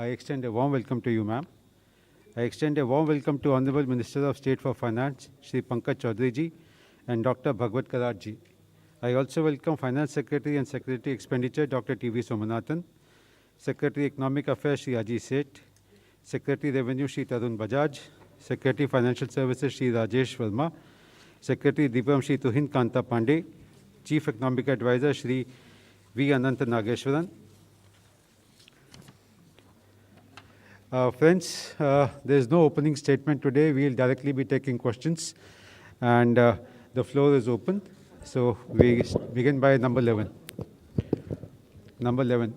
I extend a warm welcome to you, ma'am. I extend a warm welcome to Honorable Minister of State for Finance, Shri Pankaj Chaudhary ji, and Dr. Bhagwat Karat ji. I also welcome Finance Secretary and Secretary Expenditure, Dr. T.V. Somanathan, Secretary Economic Affairs, Shri Aji Seth, Secretary Revenue, Shri Tarun Bajaj, Secretary Financial Services, Shri Rajesh Verma, Secretary Deepam, Shri Tuhin Kanta Pandey, Chief Economic Advisor, Shri V. Ananta Nageshwaran. Friends, there is no opening statement today. We will directly be taking questions, and the floor is open. So we begin by number 11. Number 11.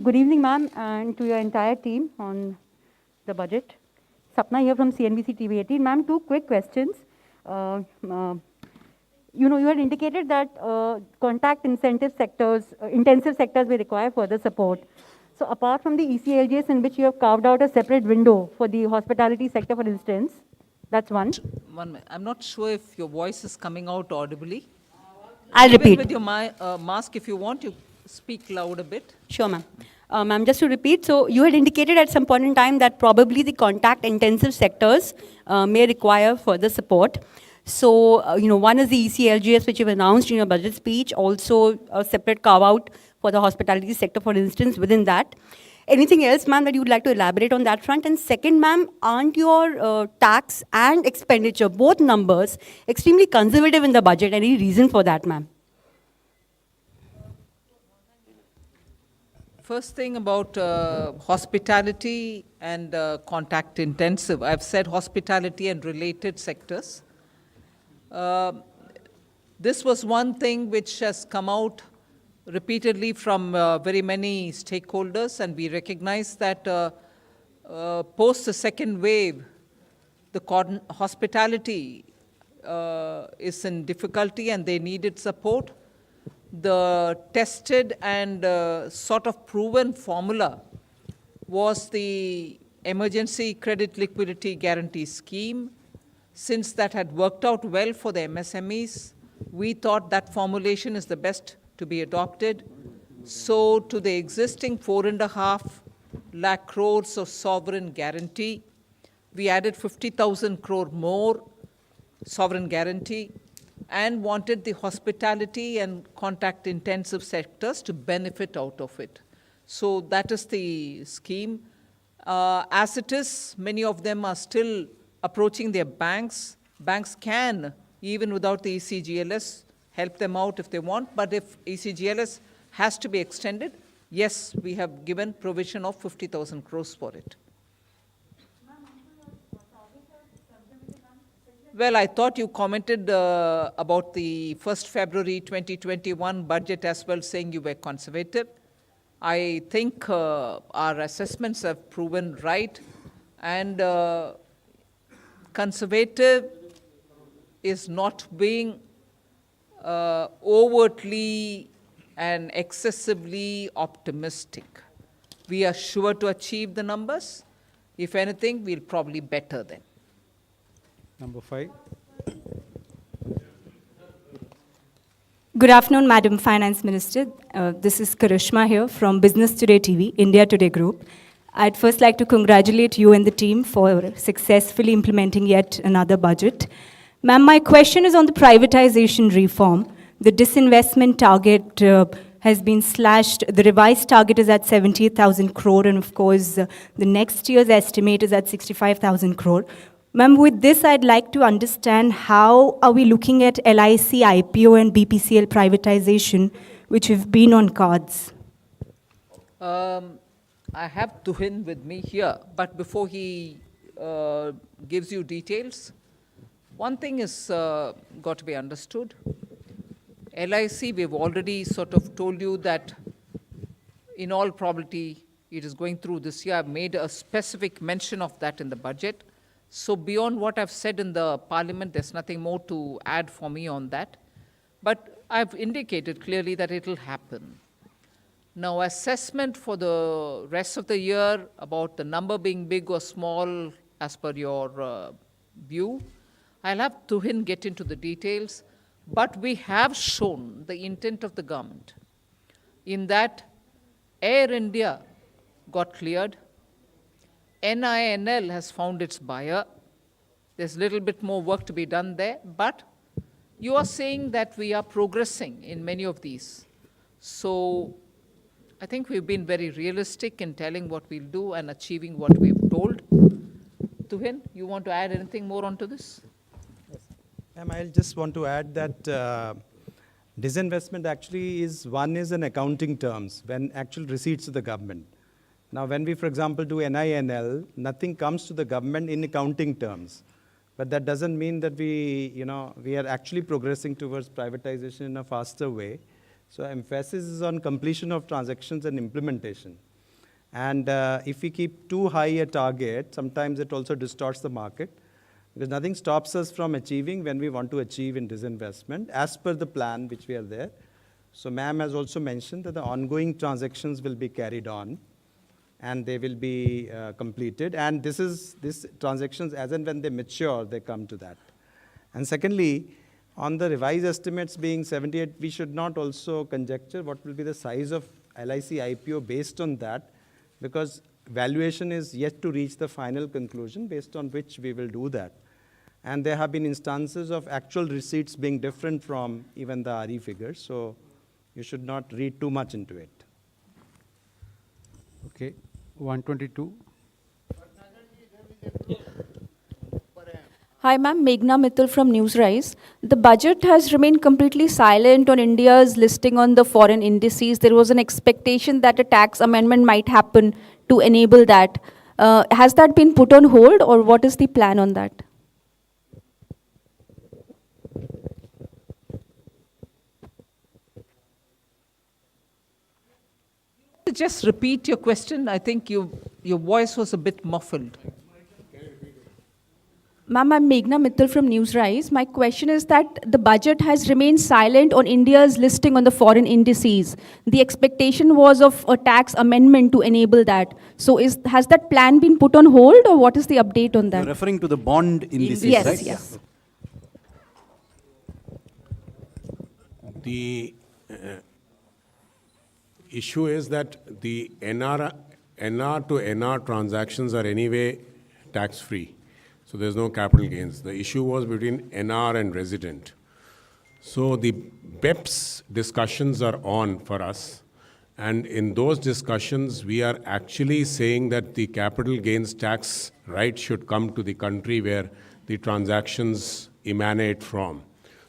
Good evening, ma'am, and to your entire team on the budget. Sapna here from CNBC TV 18. Ma'am, two quick questions. You had indicated that contact intensive sectors may require further support. So apart from the ECLGS in which you have carved out a separate window for the hospitality sector, for instance, that's one. I'm not sure if your voice is coming out audibly. I'll Even repeat. with your mask, if you want, you speak loud a bit. Sure, ma'am. Ma'am, just to repeat, so you had indicated at some point in time that probably the contact-intensive sectors may require further support. So, one is the ECLGS, which you've announced in your budget speech, also a separate carve-out for the hospitality sector, for instance, within that. Anything else, ma'am, that you would like to elaborate on that front? And second, ma'am, aren't your tax and expenditure, both numbers, extremely conservative in the budget? Any reason for that, ma'am? First thing about hospitality and contact intensive. I've said hospitality and related sectors. This was one thing which has come out repeatedly from very many stakeholders, and we recognize that post the second wave, the hospitality is in difficulty and they needed support. The tested and sort of proven formula was the Emergency Credit Liquidity Guarantee Scheme. Since that had worked out well for the MSMEs, we thought that formulation is the best to be adopted. So to the existing 4.5 lakh crores of sovereign guarantee, we added 50,000 crore more sovereign guarantee, and wanted the hospitality and contact-intensive sectors to benefit out of it. So that is the scheme. As it is, many of them are still approaching their banks. Banks can, even without the ECGLS, help them out if they want. But if ECGLS has to be extended, yes, we have given provision of 50,000 crores for it. Well, I thought you commented about the 1st February 2021 budget as well, saying you were conservative. I think our assessments have proven right, and conservative is not being overtly and excessively optimistic. We are sure to achieve the numbers. If anything, we'll probably better them. Number 5. Good afternoon, Madam Finance Minister. This is Karishma here from Business Today TV, India Today Group. I'd first like to congratulate you and the team for successfully implementing yet another budget. Ma'am, my question is on the privatization reform. The disinvestment target has been slashed. The revised target is at 78,000 crore, and of course, the next year's estimate is at 65,000 crore. Ma'am, with this, I'd like to understand how are we looking at LIC, IPO, and BPCL privatization, which have been on cards? I have Tuhin with me here, but before he gives you details, one thing is got to be understood. LIC, we've already sort of told you that in all probability it is going through this year. I've made a specific mention of that in the budget. So beyond what I've said in the parliament, there's nothing more to add for me on that. But I've indicated clearly that it will happen. Now, assessment for the rest of the year about the number being big or small as per your view, I'll have Tuhin get into the details, but we have shown the intent of the government in that Air India got cleared, NINL has found its buyer. There's a little bit more work to be done there, but you are saying that we are progressing in many of these. So I think we've been very realistic in telling what we'll do and achieving what we've told. Tuhin, you want to add anything more onto this? Ma'am, I just want to add that disinvestment actually is an accounting terms when actual receipts to the government. Now, when we, for example, do NINL, nothing comes to the government in accounting terms. But that doesn't mean that we are actually progressing towards privatization in a faster way. So emphasis is on completion of transactions and implementation. And if we keep too high a target, sometimes it also distorts the market, because nothing stops us from achieving when we want to achieve in disinvestment as per the plan which we are there. So ma'am has also mentioned that the ongoing transactions will be carried on and they will be completed. And these transactions, as and when they mature, they come to that. And secondly, on the revised estimates being 78, we should not also conjecture what will be the size of LIC IPO based on that, because valuation is yet to reach the final conclusion based on which we will do that. And there have been instances of actual receipts being different from even the RE figures, so you should not read too much into it. Okay, 122. Hi, ma'am. Meghna Mittal from Newsrise. The budget has remained completely silent on India's listing on the foreign indices. There was an expectation that a tax amendment might happen to enable that. Has that been put on hold, or what is the plan on that? Just repeat your question. I think your voice was a bit muffled. Ma'am, I'm Meghna Mittal from Newsrise. My question is that the budget has remained silent on India's listing on the foreign indices. The expectation was of a tax amendment to enable that. So has that plan been put on hold, or what is the update on that? You're referring to the bond indices, Yes, right? yes. The issue is that the NR to NR transactions are anyway tax-free. So there's no capital gains. The issue was between NR and resident. So the BEPS discussions are on for us. And in those discussions, we are actually saying that the capital gains tax right should come to the country where the transactions emanate from.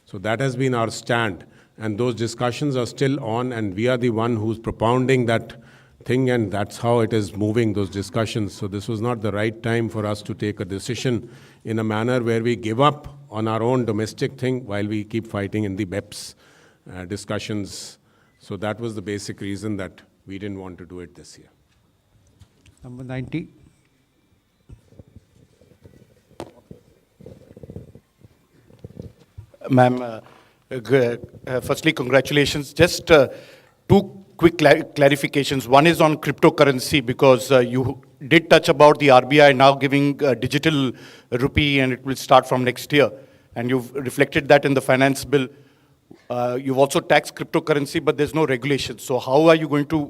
So that has been our stand. And those discussions are still on, and we are the one who's propounding that thing, and that's how it is moving, those discussions. So this was not the right time for us to take a decision in a manner where we give up on our own domestic thing while we keep fighting in the BEPS discussions. So that was the basic reason that we didn't want to do it this year. Number 90. Ma'am, firstly, congratulations. Just two quick clarifications. One is on cryptocurrency, because you did touch about the RBI now giving digital rupee, and it will start from next year. And you've reflected that in the finance bill. You've also taxed cryptocurrency, but there's no regulation. So how are you going to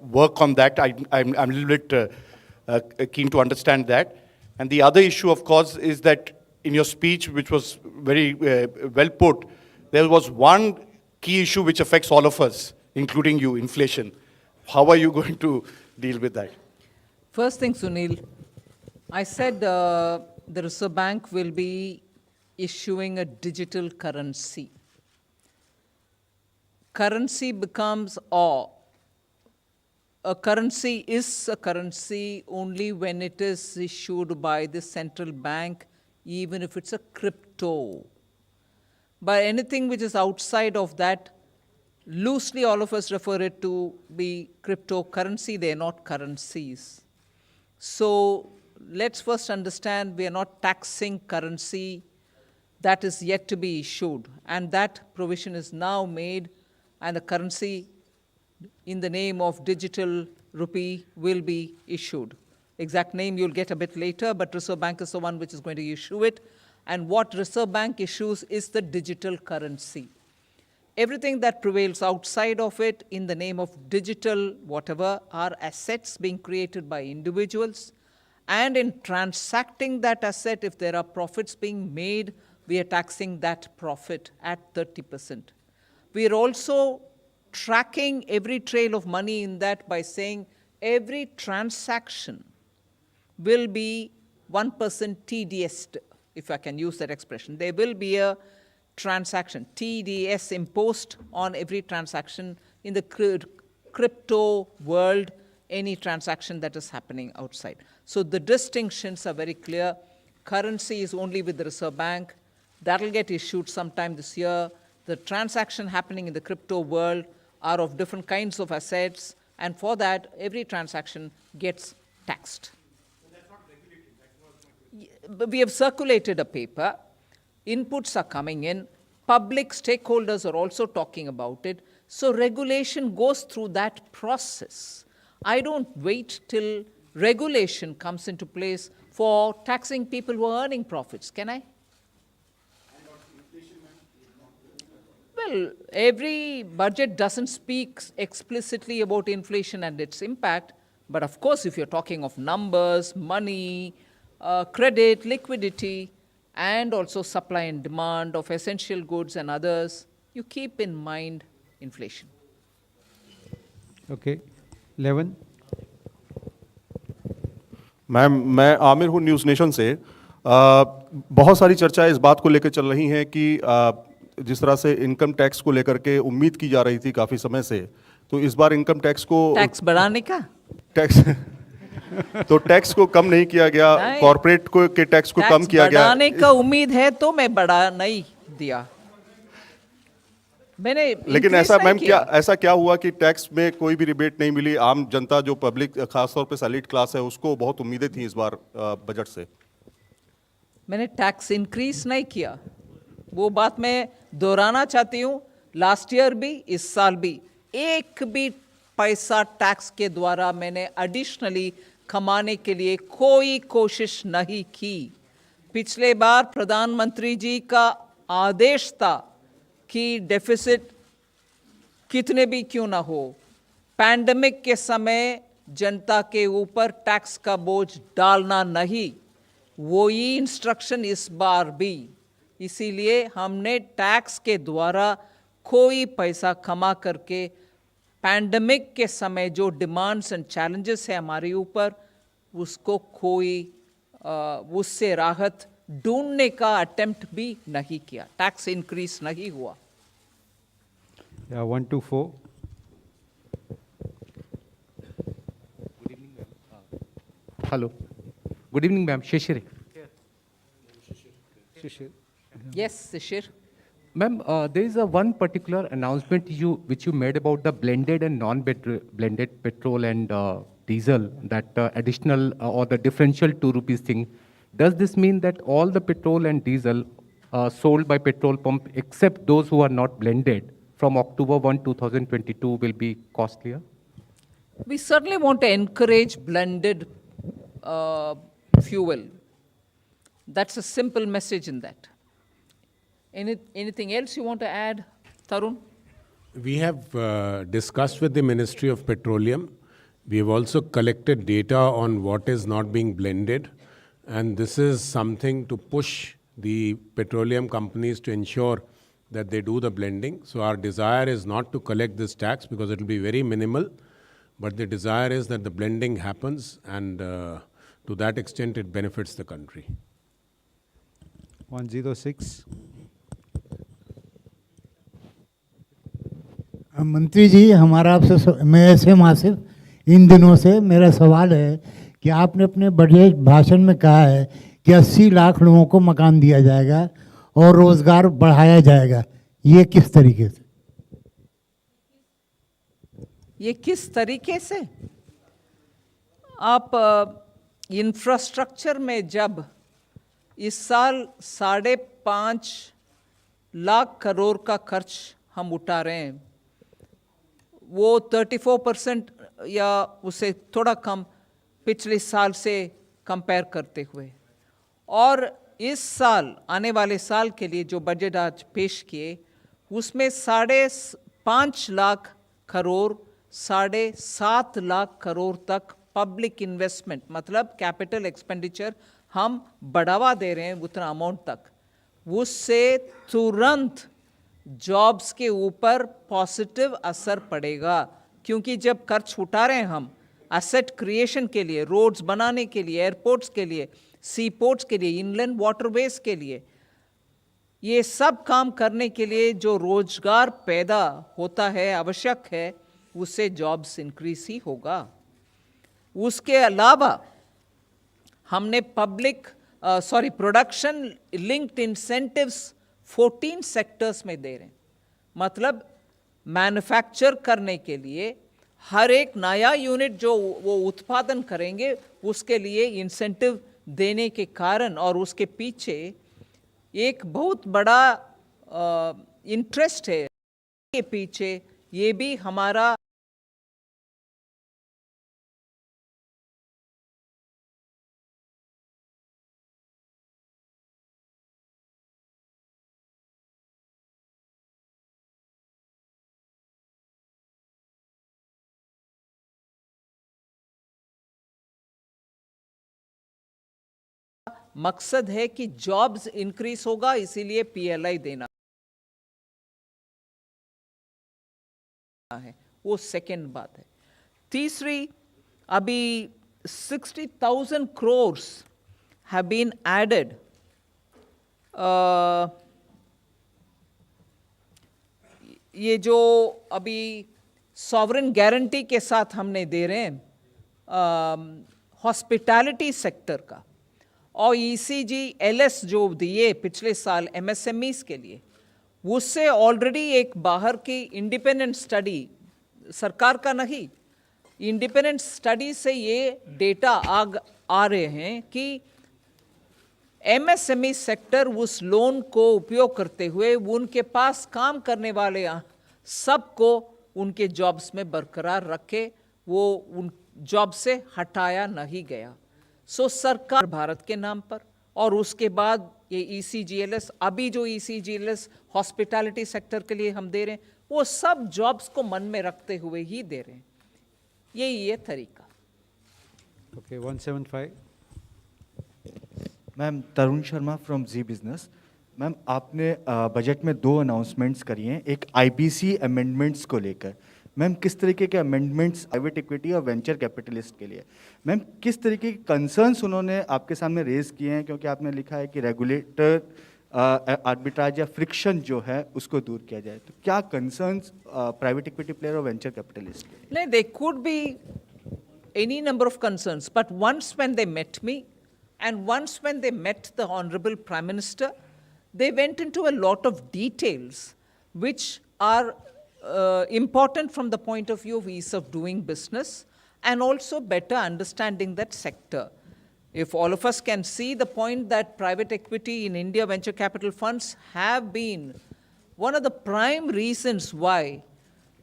work on that? I'm a little bit keen to understand that. And the other issue, of course, is that in your speech, which was very well put, there was one key issue which affects all of us, including you, inflation. How are you going to deal with that? First thing, Sunil, I said the Reserve Bank will be issuing a digital currency. Currency becomes a currency is a currency only when it is issued by the central bank, even if it's a crypto. But anything which is outside of that, loosely all of us refer it to be cryptocurrency. They are not currencies. So let's first understand we are not taxing currency that is yet to be issued. And that provision is now made, and the currency in the name of digital rupee will be issued. Exact name you'll get a bit later, but Reserve Bank is the one which is going to issue it. And what Reserve Bank issues is the digital currency. Everything that prevails outside of it in the name of digital whatever are assets being created by individuals. And in transacting that asset, if there are profits being made, we are taxing that profit at 30%. We are also tracking every trail of money in that by saying every transaction will be 1% TDS, if I can use that expression. There will be a transaction, TDS imposed on every transaction in the crypto world, any transaction that is happening outside. So the distinctions are very clear. Currency is only with the Reserve Bank. That'll get issued sometime this year. The transaction happening in the crypto world are of different kinds of assets, and for that, every transaction gets taxed. We have circulated a paper. Inputs are coming in. Public stakeholders are also talking about it. So regulation goes through that process. I don't wait till regulation comes into place for taxing people who are earning profits, can I? Well, every budget doesn't speak explicitly about inflation and its impact, but of course, if you're talking of numbers, money, credit, liquidity, and also supply and demand of essential goods and others, you keep in mind inflation. Okay. 11. Ma'am, मैं आमिर हूँ news nation से। बहुत सारी चर्चाएं इस बात को लेकर चल रही हैं कि जिस तरह से इनकम टैक्स को लेकर के उम्मीद की जा रही थी काफ़ी समय से, तो इस बार इनकम टैक्स को बढ़ाने का टैक्स को कम नहीं किया गया, कॉर्पोरेट को के टैक्स को कम किया गया। बढ़ाने का उम्मीद है तो मैं बढ़ा नहीं दिया मैंने। लेकिन ऐसा मैम ऐसा क्या हुआ कि टैक्स में कोई भी रिबेट नहीं मिली? आम जनता जो पब्लिक खासतौर पे सैलरीड क्लास है उसको बहुत उम्मीदें थी इस बार बजट से। मैंने टैक्स इंक्रीज नहीं किया, वो बात मैं दोहराना चाहती हूँ। लास्ट ईयर भी, इस साल भी, एक भी पैसा टैक्स के द्वारा मैंने एडिशनली कमाने के लिए कोई कोशिश नहीं की। पिछले बार प्रधानमंत्री जी का आदेश था कि डेफिसिट कितने भी क्यों ना हो, पैंडेमिक के समय जनता के ऊपर टैक्स का बोझ डालना नहीं, वही इंस्ट्रक्शन इस बार भी। इसीलिए हमने टैक्स के द्वारा कोई पैसा कमा करके पैंडेमिक के समय जो डिमांड्स एंड चैलेंजेस है हमारे ऊपर, उसको कोई उससे राहत ढूंढने का अटेम्प्ट भी नहीं किया। टैक्स इंक्रीज नहीं हुआ। 1 to 4. Hello. Good evening, ma'am. Shishir. Shishir. Yes, Shishir. Ma'am, there is a one particular announcement which you made about the blended and non-blended petrol and diesel, that additional or the differential 2 rupees thing. Does this mean that all the petrol and diesel sold by petrol pump, except those who are not blended, from October 1, 2022 will be costlier? We certainly want to encourage blended fuel. That's a simple message in that. Anything else you want to add, Tarun? We have discussed with the Ministry of Petroleum. We have also collected data on what is not being blended. And this is something to push the petroleum companies to ensure that they do the blending. So our desire is not to collect this tax because it will be very minimal. But the desire is that the blending happens, and to that extent it benefits the country. 106. मंत्री जी, हमारा आपसे मैं ऐसे मासिफ इन दिनों से मेरा सवाल है कि आपने अपने बजट भाषण में कहा है कि 80 लाख लोगों को मकान दिया जाएगा और रोजगार बढ़ाया जाएगा। ये किस तरीके से? ये किस तरीके से? आप इंफ्रास्ट्रक्चर में जब इस साल 5.5 लाख करोड़ का खर्च हम उठा रहे हैं, वो 34% या उससे थोड़ा कम पिछले साल से कंपेयर करते हुए। और इस साल, आने वाले साल के लिए जो बजट आज पेश किए, उसमें 5.5 लाख करोड़, 7.5 लाख करोड़ तक पब्लिक इन्वेस्टमेंट, मतलब कैपिटल एक्सपेंडिचर हम बढ़ावा दे रहे हैं उतना अमाउंट तक। उससे तुरंत जॉब्स के ऊपर पॉजिटिव असर पड़ेगा, क्योंकि जब खर्च उठा रहे हैं हम एसेट क्रिएशन के लिए, रोड्स बनाने के लिए, एयरपोर्ट्स के लिए, सी पोर्ट्स के लिए, इनलैंड वाटरवेज के लिए, ये सब काम करने के लिए जो रोजगार पैदा होता है, आवश्यक है, उससे जॉब्स इंक्रीज ही होगा। उसके अलावा हमने प्रोडक्शन लिंक्ड इंसेंटिव्स 14 सेक्टर्स में दे रहे हैं। मतलब मैन्युफैक्चर करने के लिए हर एक नया यूनिट जो वो उत्पादन करेंगे उसके लिए इंसेंटिव देने के कारण, और उसके पीछे एक बहुत बड़ा इंटरेस्ट है के पीछे, ये भी हमारा मकसद है कि जॉब्स इंक्रीज होगा, इसीलिए पीएलआई देना है। वो सेकेंड बात है। तीसरी, अभी 60,000 crores have been added ये जो अभी सॉवरेन गारंटी के साथ हमने दे रहे हैं हॉस्पिटैलिटी सेक्टर का, और ECGLS जो दिए पिछले साल MSMEs के लिए, उससे ऑलरेडी एक बाहर की इंडिपेंडेंट स्टडी, सरकार का नहीं, इंडिपेंडेंट स्टडी से ये डेटा आ रहे हैं कि MSME सेक्टर उस लोन को उपयोग करते हुए उनके पास काम करने वाले सबको उनके जॉब्स में बरकरार रखे, वो उन जॉब से हटाया नहीं गया। सो सरकार भारत के नाम पर, और उसके बाद ये ECGLS, अभी जो ECGLS हॉस्पिटैलिटी सेक्टर के लिए हम दे रहे हैं, वो सब जॉब्स को मन में रखते हुए ही दे रहे हैं। यही है तरीका। Okay, 175. Ma'am, Tarun Sharma from Zee Business. Ma'am, आपने बजट में 2 अनाउंसमेंट्स करी हैं, एक IBC अमेंडमेंट्स को लेकर। मैम, किस तरीके के अमेंडमेंट्स प्राइवेट इक्विटी और वेंचर कैपिटलिस्ट के लिए? मैम, किस तरीके के कंसर्न्स उन्होंने आपके सामने रेज किए हैं? क्योंकि आपने लिखा है कि रेगुलेटर आर्बिट्राज या फ्रिक्शन जो है उसको दूर किया जाए, तो क्या कंसर्न्स प्राइवेट इक्विटी प्लेयर और वेंचर कैपिटलिस्ट के लिए? नहीं, they could be any number of concerns, but once when they met me and once when they met the Honorable Prime Minister, they went into a lot of details which are important from the point of view of ease of doing business and also better understanding that sector. If all of us can see the point that private equity in India, venture capital funds have been one of the prime reasons why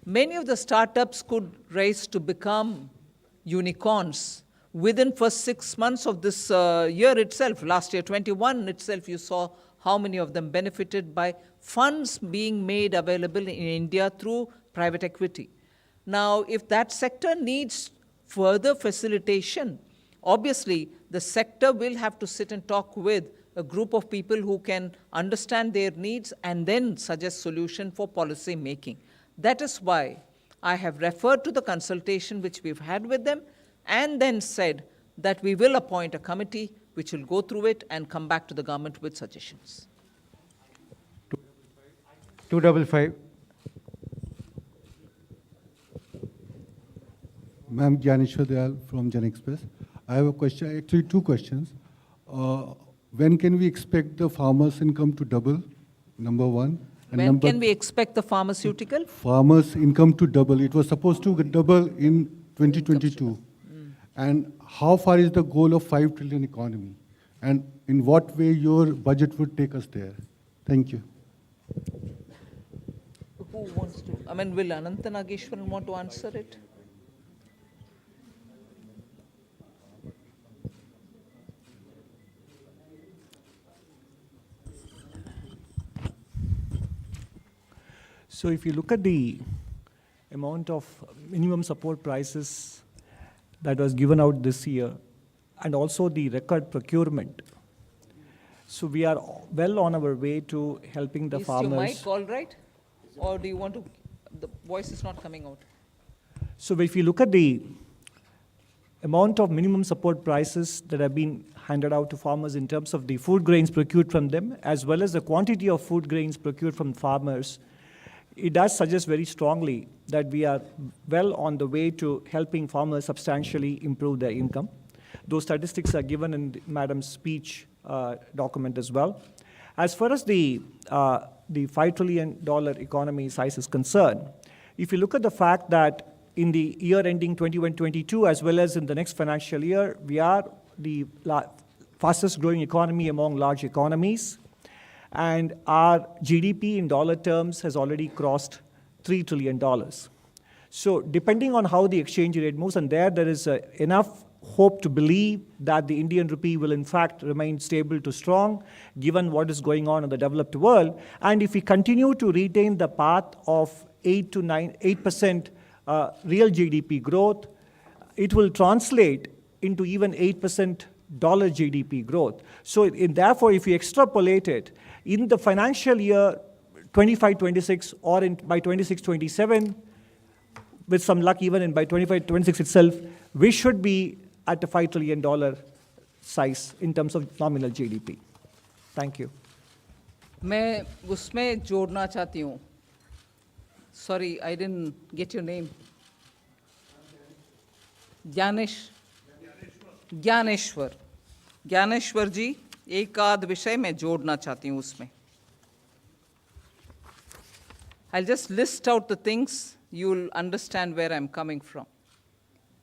many of the startups could rise to become unicorns within first 6 months of this year itself. Last year, 21 itself, you saw how many of them benefited by funds being made available in India through private equity. Now, if that sector needs further facilitation, obviously the sector will have to sit and talk with a group of people who can understand their needs and then suggest solution for policy making. That is why I have referred to the consultation which we've had with them and then said that we will appoint a committee which will go through it and come back to the government with suggestions. 255. Ma'am, Gyaneshwar Dayal from Jan Express. I have a question, actually 2 questions. When can we expect the farmers' income to double? Number 1. And When can we expect the pharmaceutical? Farmers' income to double. It was supposed to double in 2022. And how far is the goal of 5 trillion economy? And in what way your budget would take us there? Thank you. Who wants to? I mean, will Ananta Nageshwaran want to answer it? So if you look at the amount of minimum support prices that was given out this year, and also the record procurement, so we are well on our way to helping the Is farmers. your mic all right? Or do you want to, the voice is not coming out. So if you look at the amount of minimum support prices that have been handed out to farmers in terms of the food grains procured from them, as well as the quantity of food grains procured from farmers, it does suggest very strongly that we are well on the way to helping farmers substantially improve their income. Those statistics are given in Madam's speech document as well. As far as the $5 trillion economy size is concerned, if you look at the fact that in the year ending 21-22, as well as in the next financial year, we are the fastest growing economy among large economies. And our GDP in dollar terms has already crossed $3 trillion. So depending on how the exchange rate moves, and there is enough hope to believe that the Indian rupee will in fact remain stable to strong, given what is going on in the developed world. And if we continue to retain the path of 8% real GDP growth, it will translate into even 8% dollar GDP growth. So therefore, if we extrapolate it, in the financial year 25-26 or by 26-27, with some luck even by 25-26 itself, we should be at the $5 trillion size in terms of nominal GDP. Thank you. मैं उसमें जोड़ना चाहती हूँ. Sorry, I didn't get your name. Dnyaneshwar जी, एक आध विषय मैं जोड़ना चाहती हूँ उसमें. I'll just list out the things, you'll understand where I'm coming from.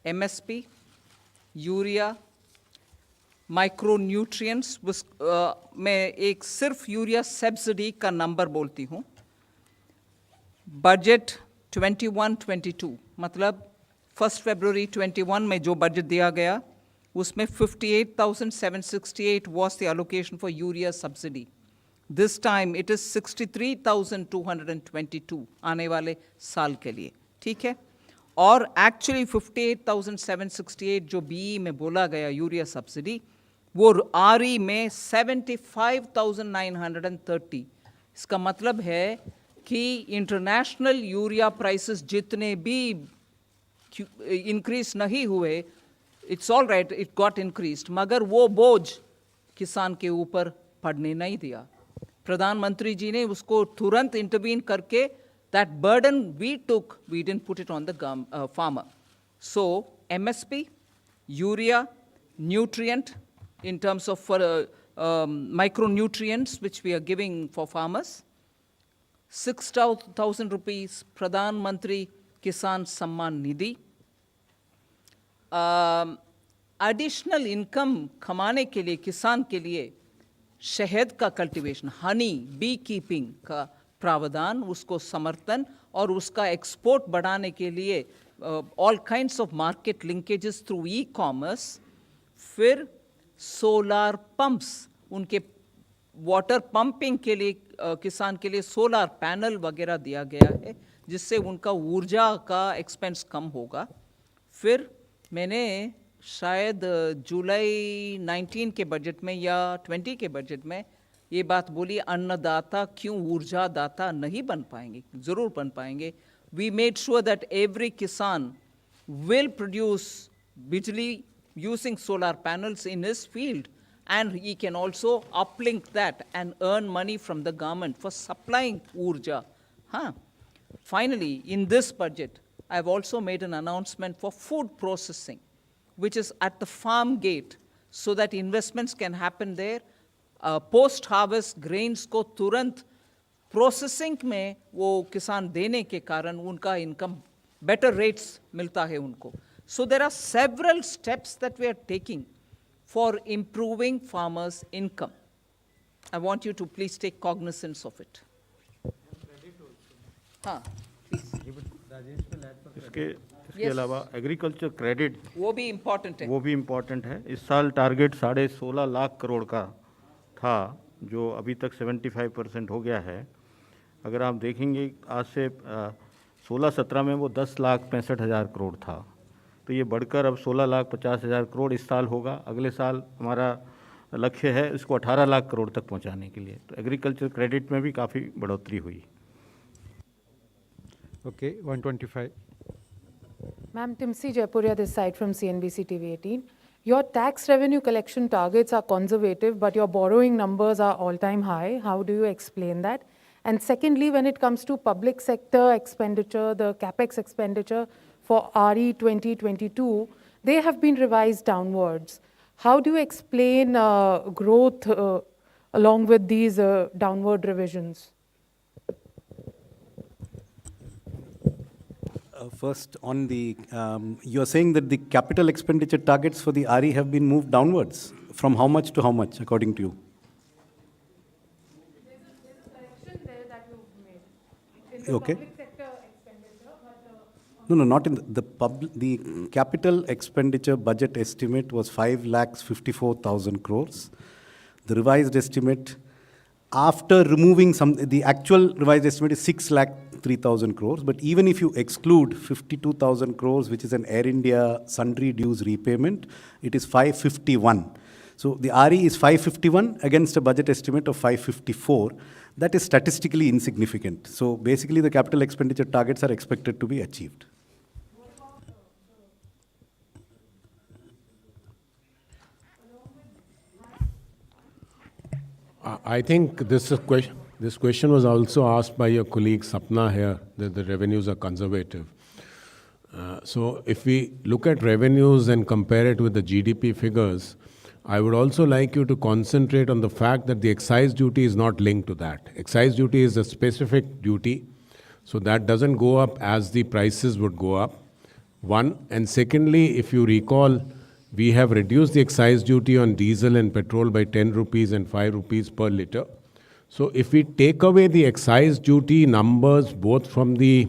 MSP, urea, micronutrients, मैं एक सिर्फ यूरिया सब्सिडी का नंबर बोलती हूँ. बजट 21-22, मतलब 1 फरवरी 21 में जो बजट दिया गया, उसमें 58,768 was the allocation for urea subsidy. This time it is 63,222 आने वाले साल के लिए, ठीक है. और actually 58,768 जो BE में बोला गया यूरिया सब्सिडी, वो RE में 75,930. इसका मतलब है कि इंटरनेशनल यूरिया प्राइसेस जितने भी इंक्रीज नहीं हुए, it's all right, it got increased, मगर वो बोझ किसान के ऊपर पड़ने नहीं दिया. प्रधानमंत्री जी ने उसको तुरंत इंटरवीन करके, that burden we took, we didn't put it on the farmer. So MSP, urea, nutrient in terms of micronutrients which we are giving for farmers, 6,000 rupees Pradhan Mantri Kisan Samman Nidhi. Additional income कमाने के लिए किसान के लिए शहद का cultivation, Honey, B keeping का प्रावधान, उसको समर्थन और उसका एक्सपोर्ट बढ़ाने के लिए all kinds of market linkages through e commerce. फिर सोलार पंप्स, उनके वाटर पंपिंग के लिए किसान के लिए सोलार पैनल वगैरह दिया गया है, जिससे उनका ऊर्जा का एक्सपेंस कम होगा. फिर मैंने शायद जुलाई 19 के बजट में या 20 के बजट में ये बात बोली, अन्नदाता क्यों ऊर्जा दाता नहीं बन पाएंगे, ज़रूर बन पाएंगे. We made sure that every kisan will produce bijli using solar panels in his field, and he can also uplink that and earn money from the government for supplying urja. Finally, in this budget, I've also made an announcement for food processing, which is at the farm gate, so that investments can happen there. Post-harvest grains को तुरंत processing में वो किसान देने के कारण उनका income better rates मिलता है उनको. So there are several steps that we are taking for improving farmers' income. I want you to please take cognizance of it. हाँ, इसके अलावा एग्रीकल्चर क्रेडिट वो भी इम्पोर्टेंट है। वो भी इम्पोर्टेंट है। इस साल टारगेट 16.5 लाख करोड़ का था, जो अभी तक 75% हो गया है। अगर आप देखेंगे आज से 16-17 में वो 10,65,000 करोड़ था, तो ये बढ़कर अब 16,50,000 करोड़ इस साल होगा। अगले साल हमारा लक्ष्य है इसको 18 लाख करोड़ तक पहुंचाने के लिए। तो एग्रीकल्चर क्रेडिट में भी काफ़ी बढ़ोतरी हुई। Okay, 125. Ma'am, Timsi Jaipuria this side from CNBC TV 18. Your tax revenue collection targets are conservative, but your borrowing numbers are all-time high. How do you explain that? And secondly, when it comes to public sector expenditure, the capex expenditure for RE 2022, they have been revised downwards. How do you explain growth along with these downward revisions? First, on the, you're saying that the capital expenditure targets for the RE have been moved downwards. From how much to how much, according to you? There's a correction there that you've made in the Okay. public sector expenditure, but No, not in the capital expenditure budget estimate was 5,54,000 crores. The revised estimate, after removing the actual revised estimate is 6,03,000 crores. But even if you exclude 52,000 crores, which is an Air India sundry dues repayment, it is 551. So the RE is 551 against a budget estimate of 554. That is statistically insignificant. So basically, the capital expenditure targets are expected to be achieved. I think this question was also asked by your colleague Sapna here, that the revenues are conservative. So if we look at revenues and compare it with the GDP figures, I would also like you to concentrate on the fact that the excise duty is not linked to that. Excise duty is a specific duty, so that doesn't go up as the prices would go up. One, and secondly, if you recall, we have reduced the excise duty on diesel and petrol by 10 rupees and 5 rupees per litre. So if we take away the excise duty numbers both from the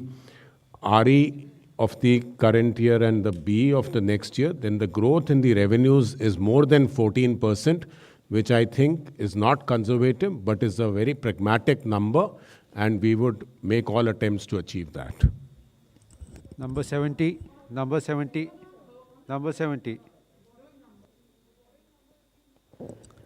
RE of the current year and the B of the next year, then the growth in the revenues is more than 14%, which I think is not conservative, but is a very pragmatic number, and we would make all attempts to achieve that. Number 70, number 70, number 70.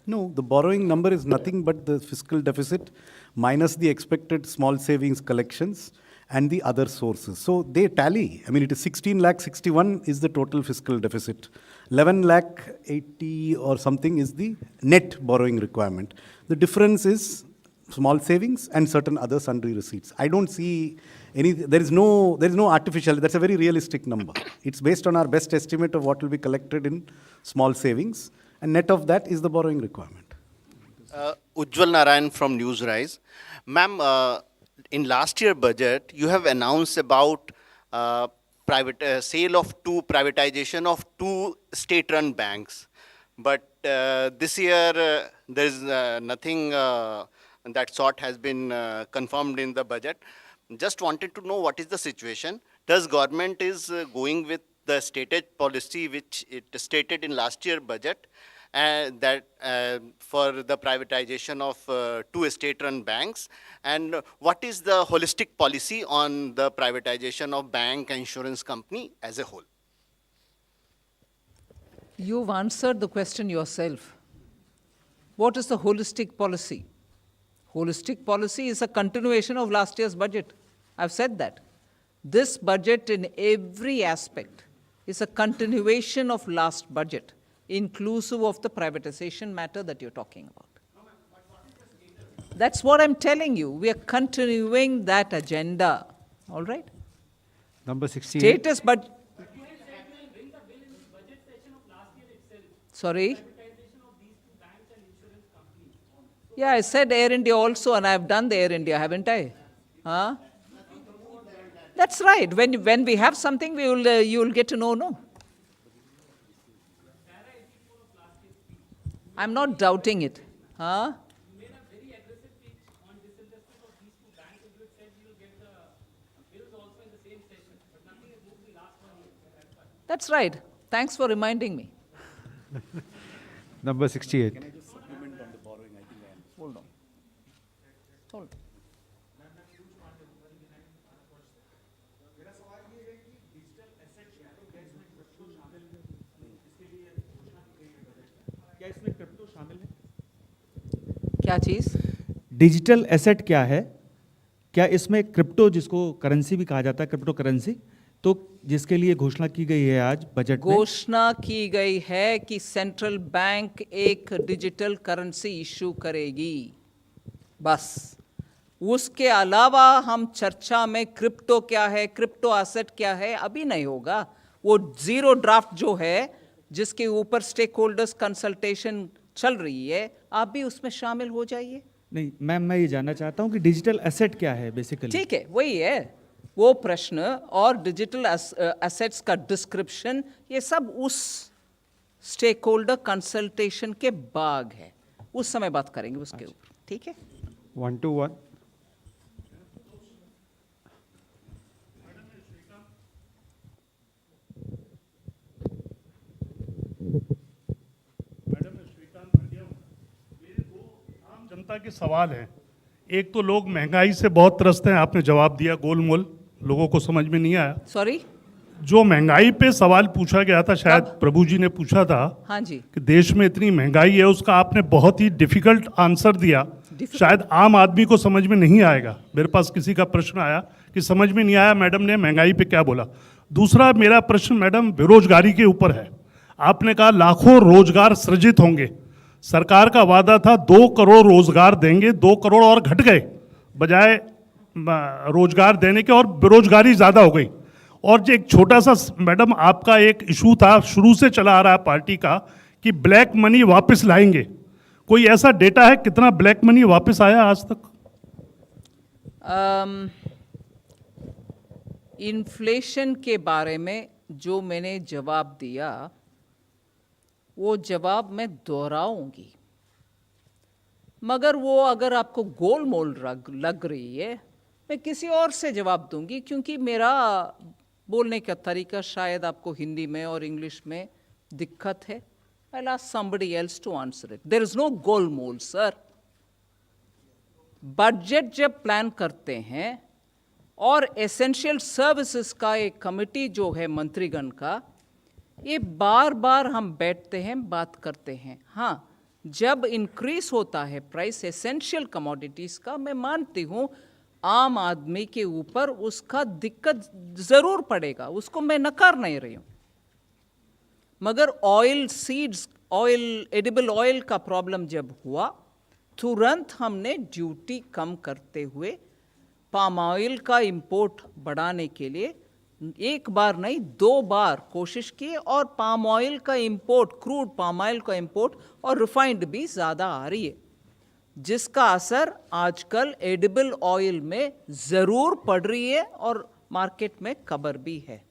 No, the borrowing number is nothing but the fiscal deficit minus the expected small savings collections and the other sources. So they tally. I mean, it is 16,61,000 is the total fiscal deficit. 11,80,000 or something is the net borrowing requirement. The difference is small savings and certain other sundry receipts. I don't see any, there is no artificial, that's a very realistic number. It's based on our best estimate of what will be collected in small savings, and net of that is the borrowing requirement. Ujjwal Narayan from Newsrise. Ma'am, in last year budget, you have announced about privatization of two state-run banks. But this year, there is nothing that sort has been confirmed in the budget. Just wanted to know what is the situation. Does government is going with the stated policy which it stated in last year budget, that for the privatization of two state-run banks, and what is the holistic policy on the privatization of bank and insurance company as a whole? You've answered the question yourself. What is the holistic policy? Holistic policy is a continuation of last year's budget. I've said that. This budget in every aspect is a continuation of last budget, inclusive of the privatization matter that you're talking about. That's what I'm telling you. We are continuing that agenda. All right? Number 68. Status budget. Sorry? Yeah, I said Air India also, and I've done the Air India, haven't I? Huh? That's right. When we have something, you'll get to know, no? I'm not doubting it. Huh? That's right. Thanks for reminding me. Number 68. Can I just supplement on the borrowing? I think I am. Hold on. Hold on. क्या इसमें crypto शामिल है? क्या चीज? Digital asset क्या है? क्या इसमें क्रिप्टो, जिसको करेंसी भी कहा जाता है, क्रिप्टो करेंसी, तो जिसके लिए घोषणा की गई है आज बजट में? घोषणा की गई है कि सेंट्रल बैंक एक डिजिटल करेंसी इशू करेगी, बस। उसके अलावा हम चर्चा में क्रिप्टो क्या है, क्रिप्टो एसेट क्या है, अभी नहीं होगा। वो जीरो ड्राफ्ट जो है, जिसके ऊपर स्टेक होल्डर्स कंसल्टेशन चल रही है, आप भी उसमें शामिल हो जाइए। नहीं मैम, मैं ये जानना चाहता हूँ कि डिजिटल एसेट क्या है बेसिकली। ठीक है, वही है वो प्रश्न, और डिजिटल एसेट्स का डिस्क्रिप्शन, ये सब उस स्टेक होल्डर कंसल्टेशन के बाद है, उस समय बात करेंगे उसके ऊपर। ठीक है, 1 to 1. जनता के सवाल हैं। एक तो लोग महंगाई से बहुत त्रस्त हैं, आपने जवाब दिया गोलमोल, लोगों को समझ में नहीं आया। सॉरी, जो महंगाई पे सवाल पूछा गया था, शायद प्रभु जी ने पूछा था, हाँ जी, कि देश में इतनी महंगाई है, उसका आपने बहुत ही डिफिकल्ट आंसर दिया। शायद आम आदमी को समझ में नहीं आएगा। मेरे पास किसी का प्रश्न आया कि समझ में नहीं आया मैडम ने महंगाई पे क्या बोला। दूसरा मेरा प्रश्न मैडम बेरोजगारी के ऊपर है। आपने कहा लाखों रोजगार सृजित होंगे। सरकार का वादा था 2 करोड़ रोजगार देंगे, 2 करोड़ और घट गए बजाय रोजगार देने के, और बेरोजगारी ज़्यादा हो गई। और जो एक छोटा सा मैडम आपका एक इशू था, शुरू से चला आ रहा है पार्टी का, कि ब्लैक मनी वापस लाएंगे। कोई ऐसा डेटा है कितना ब्लैक मनी वापस आया आज तक? इन्फ्लेशन के बारे में जो मैंने जवाब दिया, वो जवाब मैं दोहराऊंगी, मगर वो अगर आपको गोलमोल लग रही है, मैं किसी और से जवाब दूंगी, क्योंकि मेरा बोलने का तरीका शायद आपको हिंदी में और इंग्लिश में दिक्कत है। I'll ask somebody else to answer it. There is no गोलमोल सर। बजट जब प्लान करते हैं और एसेंशियल सर्विसेज का एक कमिटी जो है मंत्रीगण का, ये बार बार हम बैठते हैं, बात करते हैं। हाँ, जब इंक्रीज होता है प्राइस एसेंशियल कमोडिटीज़ का, मैं मानती हूँ आम आदमी के ऊपर उसका दिक्कत ज़रूर पड़ेगा, उसको मैं नकार नहीं रही हूँ। मगर ऑयल सीड्स, एडिबल ऑयल का प्रॉब्लम जब हुआ, तुरंत हमने ड्यूटी कम करते हुए पाम ऑयल का इंपोर्ट बढ़ाने के लिए एक बार नहीं 2 बार कोशिश की, और पाम ऑयल का इंपोर्ट, क्रूड पाम ऑयल का इंपोर्ट और रिफाइंड भी ज़्यादा आ रही है, जिसका असर आजकल एडिबल ऑयल में ज़रूर पड़ रही है और मार्केट में खबर भी है।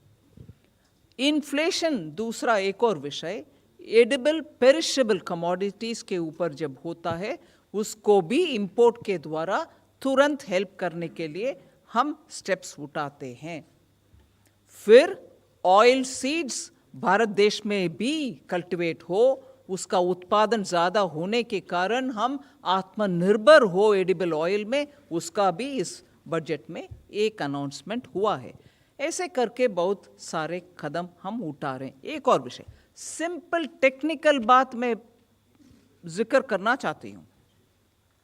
इन्फ्लेशन दूसरा एक और विषय, एडिबल पेरिशेबल कमोडिटीज़ के ऊपर जब होता है, उसको भी इंपोर्ट के द्वारा तुरंत हेल्प करने के लिए हम स्टेप्स उठाते हैं। फिर ऑयल सीड्स भारत देश में भी कल्टीवेट हो, उसका उत्पादन ज़्यादा होने के कारण हम आत्मनिर्भर हो एडिबल ऑयल में, उसका भी इस बजट में एक अनाउंसमेंट हुआ है। ऐसे करके बहुत सारे कदम हम उठा रहे हैं। एक और विषय, सिंपल टेक्निकल बात मैं जिक्र करना चाहती हूँ।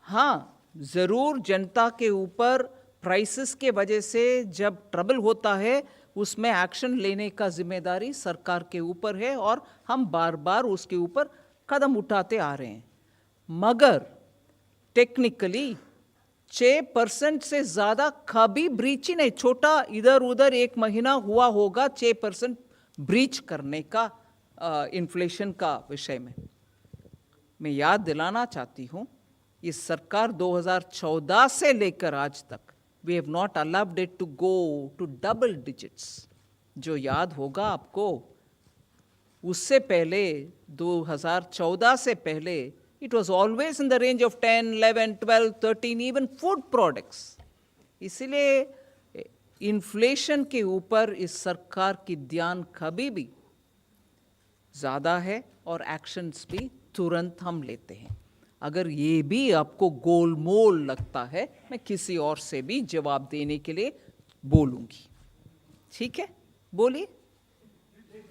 हाँ, ज़रूर जनता के ऊपर प्राइसेस के वजह से जब ट्रबल होता है, उसमें एक्शन लेने का जिम्मेदारी सरकार के ऊपर है, और हम बार बार उसके ऊपर कदम उठाते आ रहे हैं। मगर टेक्निकली 6% से ज़्यादा कभी ब्रीच ही नहीं, छोटा इधर उधर एक महीना हुआ होगा 6% ब्रीच करने का इन्फ्लेशन का विषय में। मैं याद दिलाना चाहती हूँ, इस सरकार 2014 से लेकर आज तक we have not allowed it to go to double digits। जो याद होगा आपको, उससे पहले 2014 से पहले it was always in the range of 10, 11, 12, 13, even food products। इसलिए इन्फ्लेशन के ऊपर इस सरकार की ध्यान कभी भी ज़्यादा है और एक्शंस भी तुरंत हम लेते हैं। अगर ये भी आपको गोलमोल लगता है, मैं किसी और से भी जवाब देने के लिए बोलूँगी। ठीक है, बोलिए,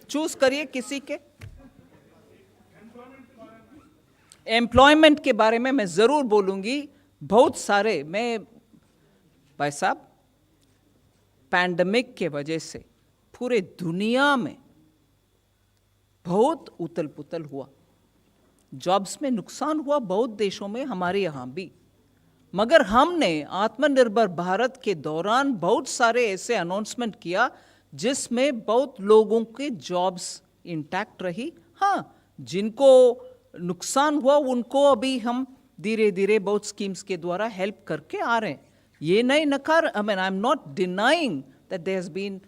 चूज करिए किसी के। एम्प्लॉयमेंट के बारे में मैं ज़रूर बोलूँगी। बहुत सारे, मैं भाई साहब, पैंडमिक के वजह से पूरे दुनिया में बहुत उथल पुथल हुआ, जॉब्स में नुकसान हुआ बहुत देशों में, हमारे यहाँ भी। मगर हमने आत्मनिर्भर भारत के दौरान बहुत सारे ऐसे अनाउंसमेंट किया जिसमें बहुत लोगों के जॉब्स इंटैक्ट रही। हाँ, जिनको नुकसान हुआ उनको अभी हम धीरे धीरे बहुत स्कीम्स के द्वारा हेल्प करके आ रहे हैं। ये नहीं नकार, I mean I am not denying that there has been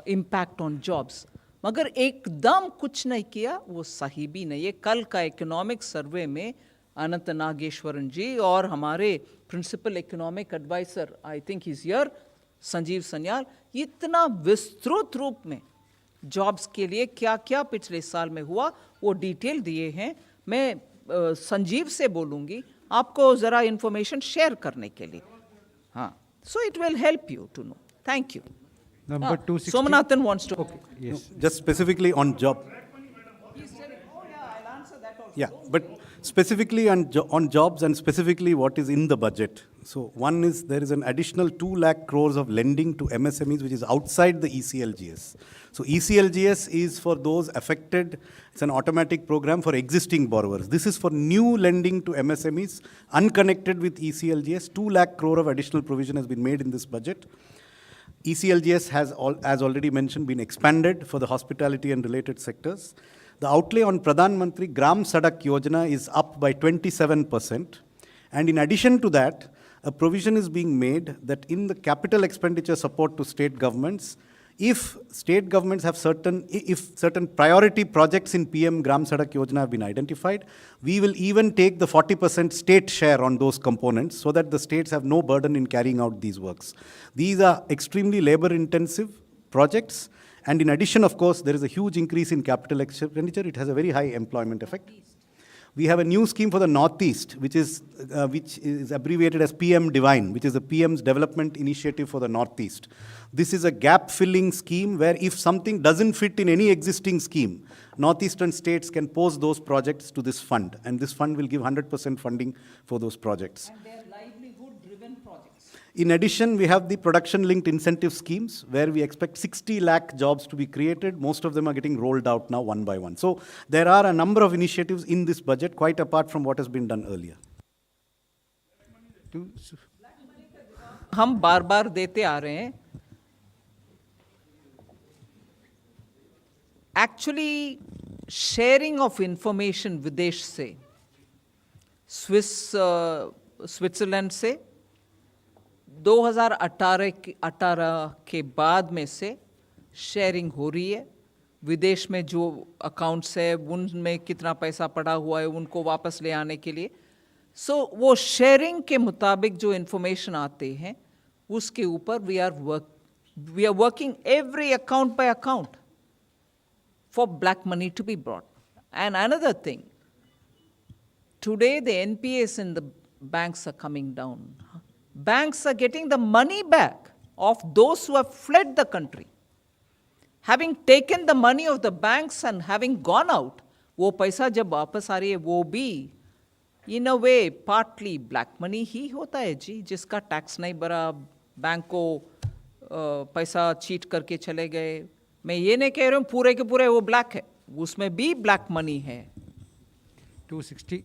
impact on jobs, मगर एकदम कुछ नहीं किया वो सही भी नहीं है। कल का इकोनॉमिक सर्वे में अनंत नागेश्वरन जी और हमारे principal economic adviser, I think is here, Sanjeev Sanyal, इतना विस्तृत रूप में जॉब्स के लिए क्या क्या पिछले साल में हुआ वो डिटेल दिए हैं। मैं संजीव से बोलूँगी आपको ज़रा इन्फॉर्मेशन शेयर करने के लिए। हाँ, so it will help you to know. Thank you. Number 260. Somanathan wants to. Okay, yes. Just specifically on job. Yeah, but specifically on jobs and specifically what is in the budget. So one is there is an additional 2 lakh crores of lending to MSMEs which is outside the ECLGS. So ECLGS is for those affected. It's an automatic program for existing borrowers. This is for new lending to MSMEs unconnected with ECLGS. 2 lakh crore of additional provision has been made in this budget. ECLGS has, as already mentioned, been expanded for the hospitality and related sectors. The outlay on Pradhan Mantri Gram Sadak Yojana is up by 27%. And in addition to that, a provision is being made that in the capital expenditure support to state governments, if state governments have certain priority projects in PM Gram Sadak Yojana have been identified, we will even take the 40% state share on those components so that the states have no burden in carrying out these works. These are extremely labor-intensive projects. And in addition, of course, there is a huge increase in capital expenditure. It has a very high employment effect. We have a new scheme for the Northeast, which is abbreviated as PM Divine, which is the PM's development initiative for the Northeast. This is a gap-filling scheme where if something doesn't fit in any existing scheme, Northeastern states can pose those projects to this fund, and this fund will give 100% funding for those projects. And they are livelihood-driven projects. In addition, we have the production-linked incentive schemes where we expect 60 lakh jobs to be created. Most of them are getting rolled out now one by one. So there are a number of initiatives in this budget, quite apart from what has been done earlier. हम बार बार देते आ रहे हैं। Actually, sharing of information विदेश से, Switzerland से 2018 के बाद में से शेयरिंग हो रही है। विदेश में जो अकाउंट्स है उनमें कितना पैसा पड़ा हुआ है उनको वापस ले आने के लिए। सो वो शेयरिंग के मुताबिक जो इन्फॉर्मेशन आते हैं उसके ऊपर we are working every account by account for black money to be brought. And another thing, today the NPAs in the banks are coming down. Banks are getting the money back of those who have fled the country. Having taken the money of the banks and having gone out, वो पैसा जब वापस आ रही है वो भी in a way partly black money ही होता है जी, जिसका टैक्स नहीं भरा, बैंक को पैसा चीट करके चले गए। मैं ये नहीं कह रहा हूँ पूरे के पूरे वो ब्लैक है, उसमें भी ब्लैक मनी है। 260.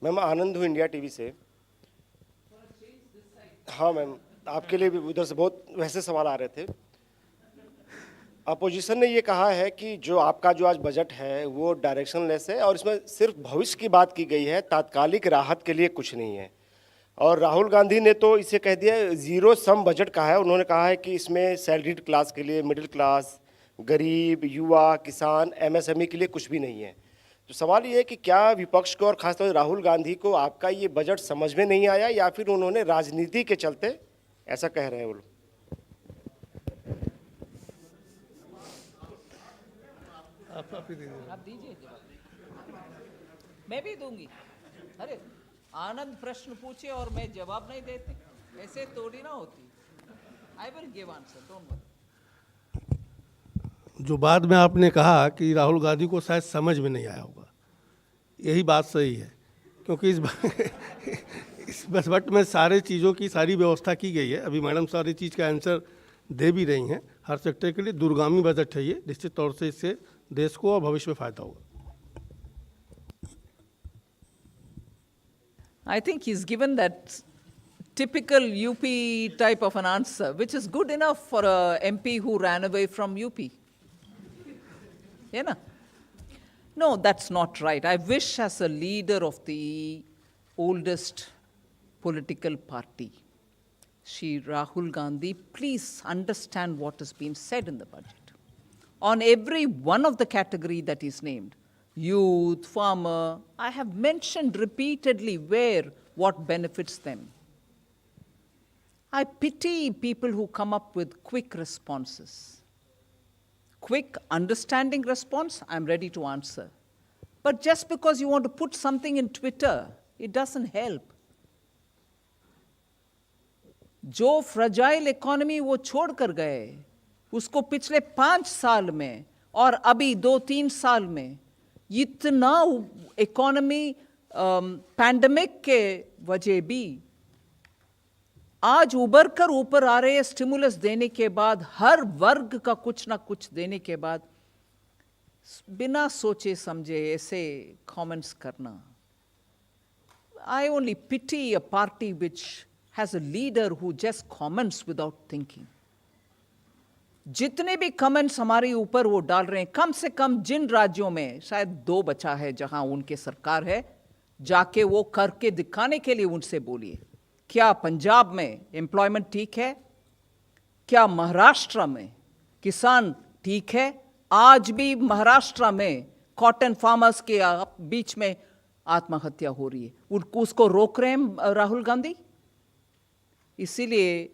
मैम आनंद हूँ इंडिया टीवी से। हाँ मैम, आपके लिए भी उधर से बहुत वैसे सवाल आ रहे थे। अपोजिशन ने ये कहा है कि जो आपका जो आज बजट है वो डायरेक्शनलेस है और इसमें सिर्फ भविष्य की बात की गई है, तात्कालिक राहत के लिए कुछ नहीं है। और राहुल गांधी ने तो इसे कह दिया जीरो सम बजट का है। उन्होंने कहा है कि इसमें सैलरीड क्लास के लिए, मिडिल क्लास, गरीब, युवा, किसान, एमएसएमई के लिए कुछ भी नहीं है। तो सवाल ये है कि क्या विपक्ष को और खासतौर से राहुल गांधी को आपका ये बजट समझ में नहीं आया या फिर उन्होंने राजनीति के चलते ऐसा कह रहे हैं वो लोग? आप दीजिए जवाब। मैं भी दूंगी। अरे आनंद प्रश्न पूछे और मैं जवाब नहीं देती, ऐसे थोड़ी ना होती। I will give answer, don't worry. जो बाद में आपने कहा कि राहुल गांधी को शायद समझ में नहीं आया होगा, यही बात सही है, क्योंकि इस बजट में सारे चीज़ों की सारी व्यवस्था की गई है। अभी मैडम सारी चीज़ का आंसर दे भी रही हैं। हर सेक्टर के लिए दूरगामी बजट है ये, निश्चित तौर से इससे देश को और भविष्य में फायदा होगा। I think he's given that typical UP type of an answer, which is good enough for a MP who ran away from UP. Yeah, na? No, that's not right. I wish as a leader of the oldest political party, Shri Rahul Gandhi, please understand what has been said in the budget. On every one of the category that is named, youth, farmer, I have mentioned repeatedly where, what benefits them. I pity people who come up with quick responses. Quick, understanding response, I'm ready to answer. But just because you want to put something in Twitter, it doesn't help. जो fragile economy वो छोड़ कर गए, उसको पिछले 5 साल में और अभी 2-3 साल में इतना इकोनॉमी पैंडेमिक के वजह भी आज उबर कर ऊपर आ रहे, स्टिमुलस देने के बाद, हर वर्ग का कुछ ना कुछ देने के बाद, बिना सोचे समझे ऐसे कमेंट्स करना. I only pity a party which has a leader who just comments without thinking. जितने भी कमेंट्स हमारे ऊपर वो डाल रहे हैं, कम से कम जिन राज्यों में शायद 2 बचा है जहां उनके सरकार है, जाके वो करके दिखाने के लिए उनसे बोलिए. क्या पंजाब में एम्प्लॉयमेंट ठीक है? क्या महाराष्ट्र में किसान ठीक है? आज भी महाराष्ट्र में कॉटन फार्मर्स के बीच में आत्महत्या हो रही है, उसको रोक रहे हैं राहुल गांधी. इसीलिए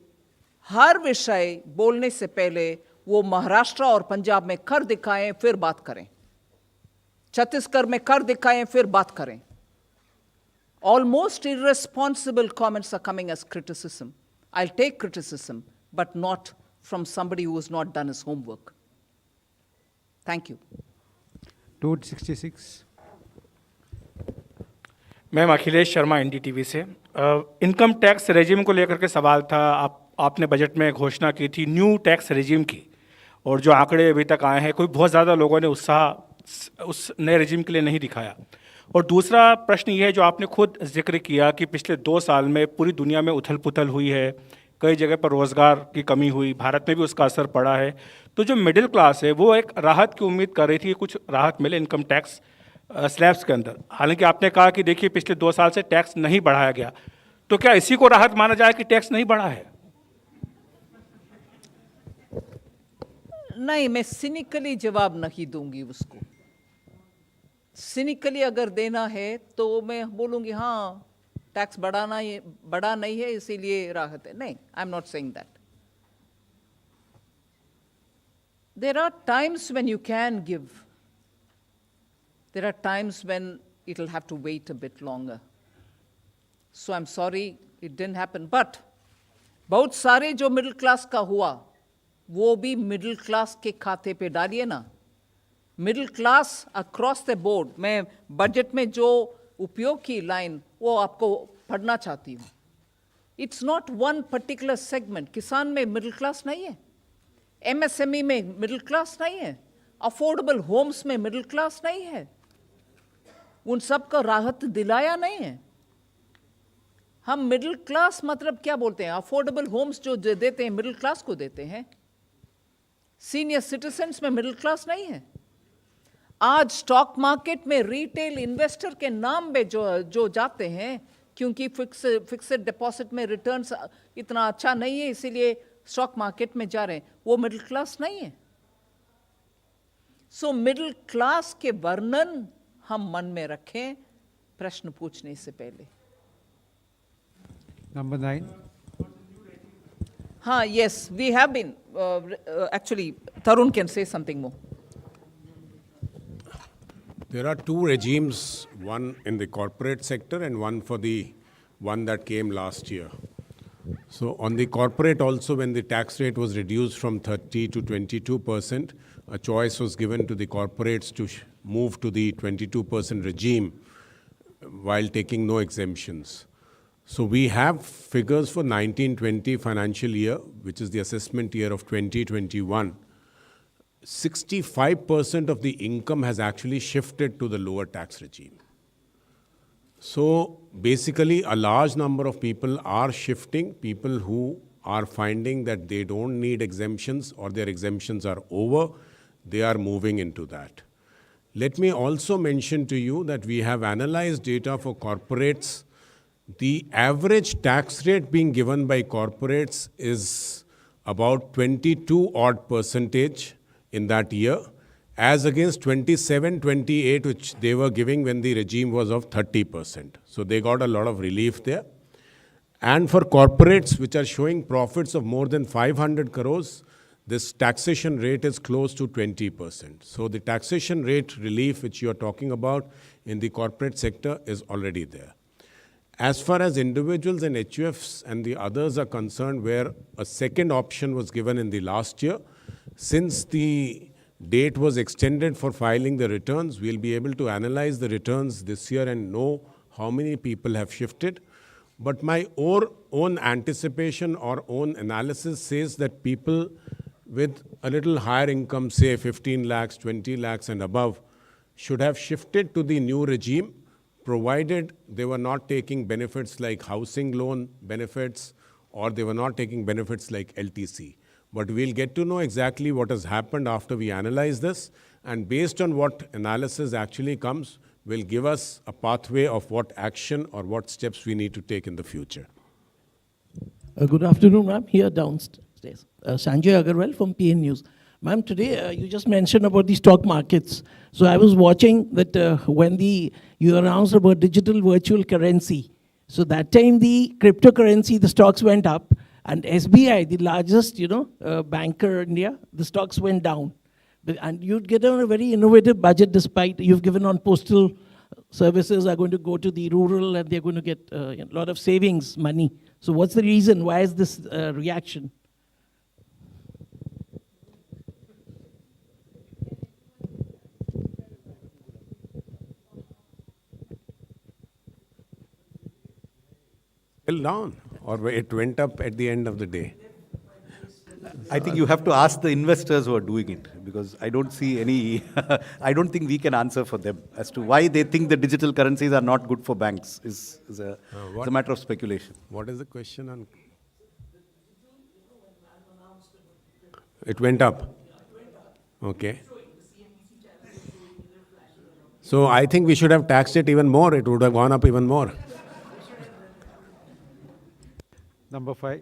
हर विषय बोलने से पहले वो महाराष्ट्र और पंजाब में कर दिखाएं, फिर बात करें. छत्तीसगढ़ में कर दिखाएं, फिर बात करें. Almost irresponsible comments are coming as criticism. I'll take criticism, but not from somebody who has not done his homework. Thank you. 266. Ma'am Akhilesh Sharma NDTV से. इनकम टैक्स रेजिम को लेकर के सवाल था. आपने बजट में घोषणा की थी न्यू टैक्स रेजिम की, और जो आंकड़े अभी तक आए हैं, कोई बहुत ज़्यादा लोगों ने उत्साह उस नए रेजिम के लिए नहीं दिखाया. और दूसरा प्रश्न ये है, जो आपने खुद जिक्र किया कि पिछले 2 साल में पूरी दुनिया में उथल पुथल हुई है, कई जगह पर रोज़गार की कमी हुई, भारत में भी उसका असर पड़ा है. तो जो मिडिल क्लास है वो एक राहत की उम्मीद कर रही थी कि कुछ राहत मिले इनकम टैक्स स्लैब्स के अंदर. हालांकि आपने कहा कि देखिए पिछले 2 साल से टैक्स नहीं बढ़ाया गया, तो क्या इसी को राहत माना जाए कि टैक्स नहीं बढ़ा है? नहीं, मैं सिनिकली जवाब नहीं दूंगी उसको. सिनिकली अगर देना है तो मैं बोलूंगी हाँ टैक्स बढ़ा नहीं है इसीलिए राहत है. नहीं, I am not saying that. There are times when you can give. There are times when it will have to wait a bit longer. So I'm sorry it didn't happen. But बहुत सारे जो middle class का हुआ, वो भी middle class के खाते पे डालिए ना. Middle class across the board. मैं बजट में जो उपयोग की लाइन वो आपको पढ़ना चाहती हूँ. It's not one particular segment. किसान में मिडिल क्लास नहीं है, एमएसएमई में मिडिल क्लास नहीं है, अफोर्डेबल होम्स में मिडिल क्लास नहीं है. उन सब का राहत दिलाया नहीं है. हम मिडिल क्लास मतलब क्या बोलते हैं? अफोर्डेबल होम्स जो देते हैं मिडिल क्लास को देते हैं. सीनियर सिटीजन्स में मिडिल क्लास नहीं है. आज स्टॉक मार्केट में रिटेल इन्वेस्टर के नाम पे जो जाते हैं, क्योंकि फिक्स्ड डिपॉजिट में रिटर्न्स इतना अच्छा नहीं है इसीलिए स्टॉक मार्केट में जा रहे हैं, वो मिडिल क्लास नहीं है. सो मिडिल क्लास के वर्णन हम मन में रखें प्रश्न पूछने से पहले. Number 9. हाँ, yes, we have been actually. Tarun can say something more. There are two regimes, one in the corporate sector and one for the one that came last year. So on the corporate also, when the tax rate was reduced from 30 to 22%, a choice was given to the corporates to move to the 22% regime while taking no exemptions. So we have figures for 1920 financial year, which is the assessment year of 2021. 65% of the income has actually shifted to the lower tax regime. So basically, a large number of people are shifting, people who are finding that they don't need exemptions or their exemptions are over, they are moving into that. Let me also mention to you that we have analyzed data for corporates. The average tax rate being given by corporates is about 22 odd percentage in that year, as against 27, 28, which they were giving when the regime was of 30%. So they got a lot of relief there. And for corporates which are showing profits of more than 500 crores, this taxation rate is close to 20%. So the taxation rate relief which you are talking about in the corporate sector is already there. As far as individuals and HUFs and the others are concerned, where a second option was given in the last year, since the date was extended for filing the returns, we'll be able to analyze the returns this year and know how many people have shifted. But my own anticipation or own analysis says that people with a little higher income, say 15 lakhs, 20 lakhs and above, should have shifted to the new regime, provided they were not taking benefits like housing loan benefits or they were not taking benefits like LTC. But we'll get to know exactly what has happened after we analyze this, and based on what analysis actually comes, will give us a pathway of what action or what steps we need to take in the future. Good afternoon, ma'am. Here downstairs. Sanjay Agarwal from PN News. Ma'am, today you just mentioned about the stock markets. So I was watching that when you announced about digital virtual currency. So that time the cryptocurrency, the stocks went up. And SBI, the largest, banker in India, the stocks went down. And you'd get on a very innovative budget despite you've given on postal services are going to go to the rural and they're going to get a lot of savings money. So what's the reason? Why is this reaction? Still down, or it went up at the end of the day? I think you have to ask the investors who are doing it, because I don't see any, I don't think we can answer for them as to why they think the digital currencies are not good for banks is a matter of speculation. What is the question on? It went up. Okay. So I think we should have taxed it even more. It would have gone up even more. Number 5.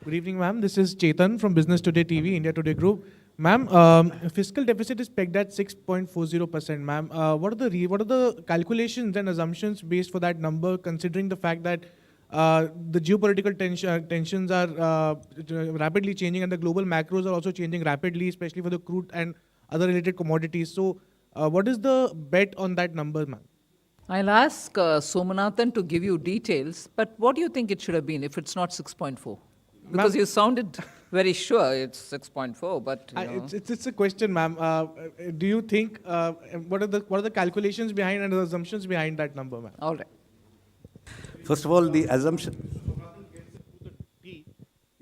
Good evening, ma'am. This is Chetan from Business Today TV, India Today Group. Ma'am, fiscal deficit is pegged at 6.40%. Ma'am, what are the calculations and assumptions based for that number, considering the fact that the geopolitical tensions are rapidly changing and the global macros are also changing rapidly, especially for the crude and other related commodities. So, what is the bet on that number, ma'am? I'll ask Somanathan to give you details, but what do you think it should have been if it's not 6.4? Because you sounded very sure it's 6.4, but it's a question, ma'am. Do you think what are the calculations behind and the assumptions behind that number, ma'am? All right. First of all, the assumption. It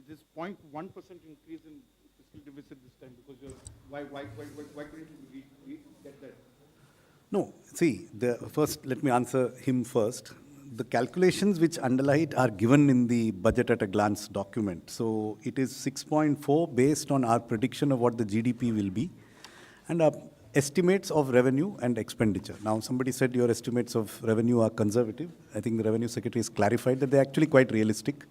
is 0.1% increase in fiscal deficit this time, because why couldn't we get that? No, see, first let me answer him first. The calculations which underlie it are given in the budget at a glance document. So it is 6.4 based on our prediction of what the GDP will be and our estimates of revenue and expenditure. Now, somebody said your estimates of revenue are conservative. I think the Revenue Secretary has clarified that they're actually quite realistic.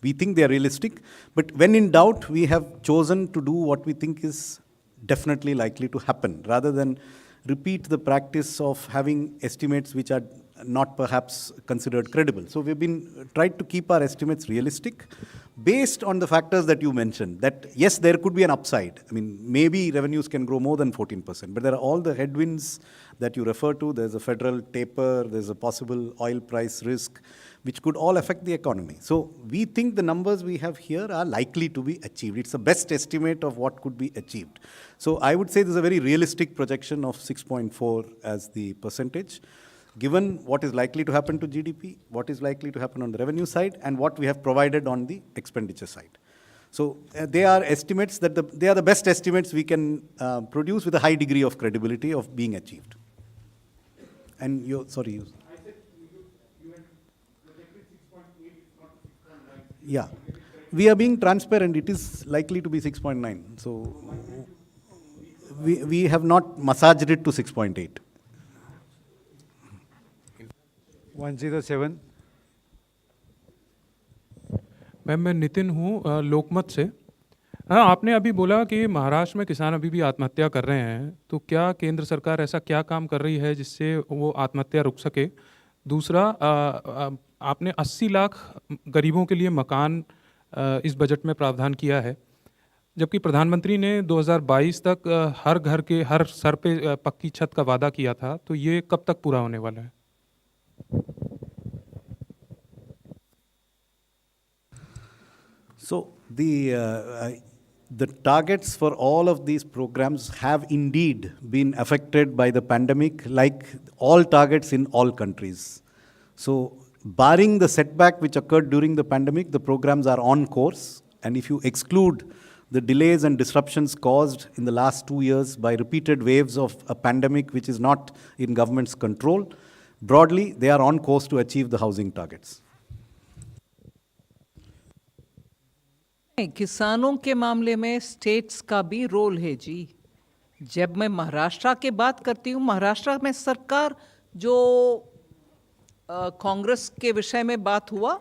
We think they're realistic, but when in doubt, we have chosen to do what we think is definitely likely to happen, rather than repeat the practice of having estimates which are not perhaps considered credible. So we've been tried to keep our estimates realistic, based on the factors that you mentioned, that yes, there could be an upside. I mean, maybe revenues can grow more than 14%, but there are all the headwinds that you refer to. There's a federal taper, there's a possible oil price risk, which could all affect the economy. So we think the numbers we have here are likely to be achieved. It's the best estimate of what could be achieved. So I would say there's a very realistic projection of 6.4 as the percentage, given what is likely to happen to GDP, what is likely to happen on the revenue side, and what we have provided on the expenditure side. So they are estimates that they are the best estimates we can produce with a high degree of credibility of being achieved. And you, sorry, you. Yeah, we are being transparent. It is likely to be 6.9. So we have not massaged it to 6.8. 107. Ma'am मैं नितिन हूँ लोकमत से। हाँ, आपने अभी बोला कि महाराष्ट्र में किसान अभी भी आत्महत्या कर रहे हैं, तो क्या केंद्र सरकार ऐसा क्या काम कर रही है जिससे वो आत्महत्या रुक सके? दूसरा, आपने 80 लाख गरीबों के लिए मकान इस बजट में प्रावधान किया है, जबकि प्रधानमंत्री ने 2022 तक हर घर के हर सर पे पक्की छत का वादा किया था, तो ये कब तक पूरा होने वाला है? So the targets for all of these programs have indeed been affected by the pandemic, like all targets in all countries. So barring the setback which occurred during the pandemic, the programs are on course. And if you exclude the delays and disruptions caused in the last 2 years by repeated waves of a pandemic which is not in government's control, broadly, they are on course to achieve the housing targets. किसानों के मामले में states का भी role है जी। जब मैं महाराष्ट्र की बात करती हूँ, महाराष्ट्र में सरकार जो कांग्रेस के विषय में बात हुआ,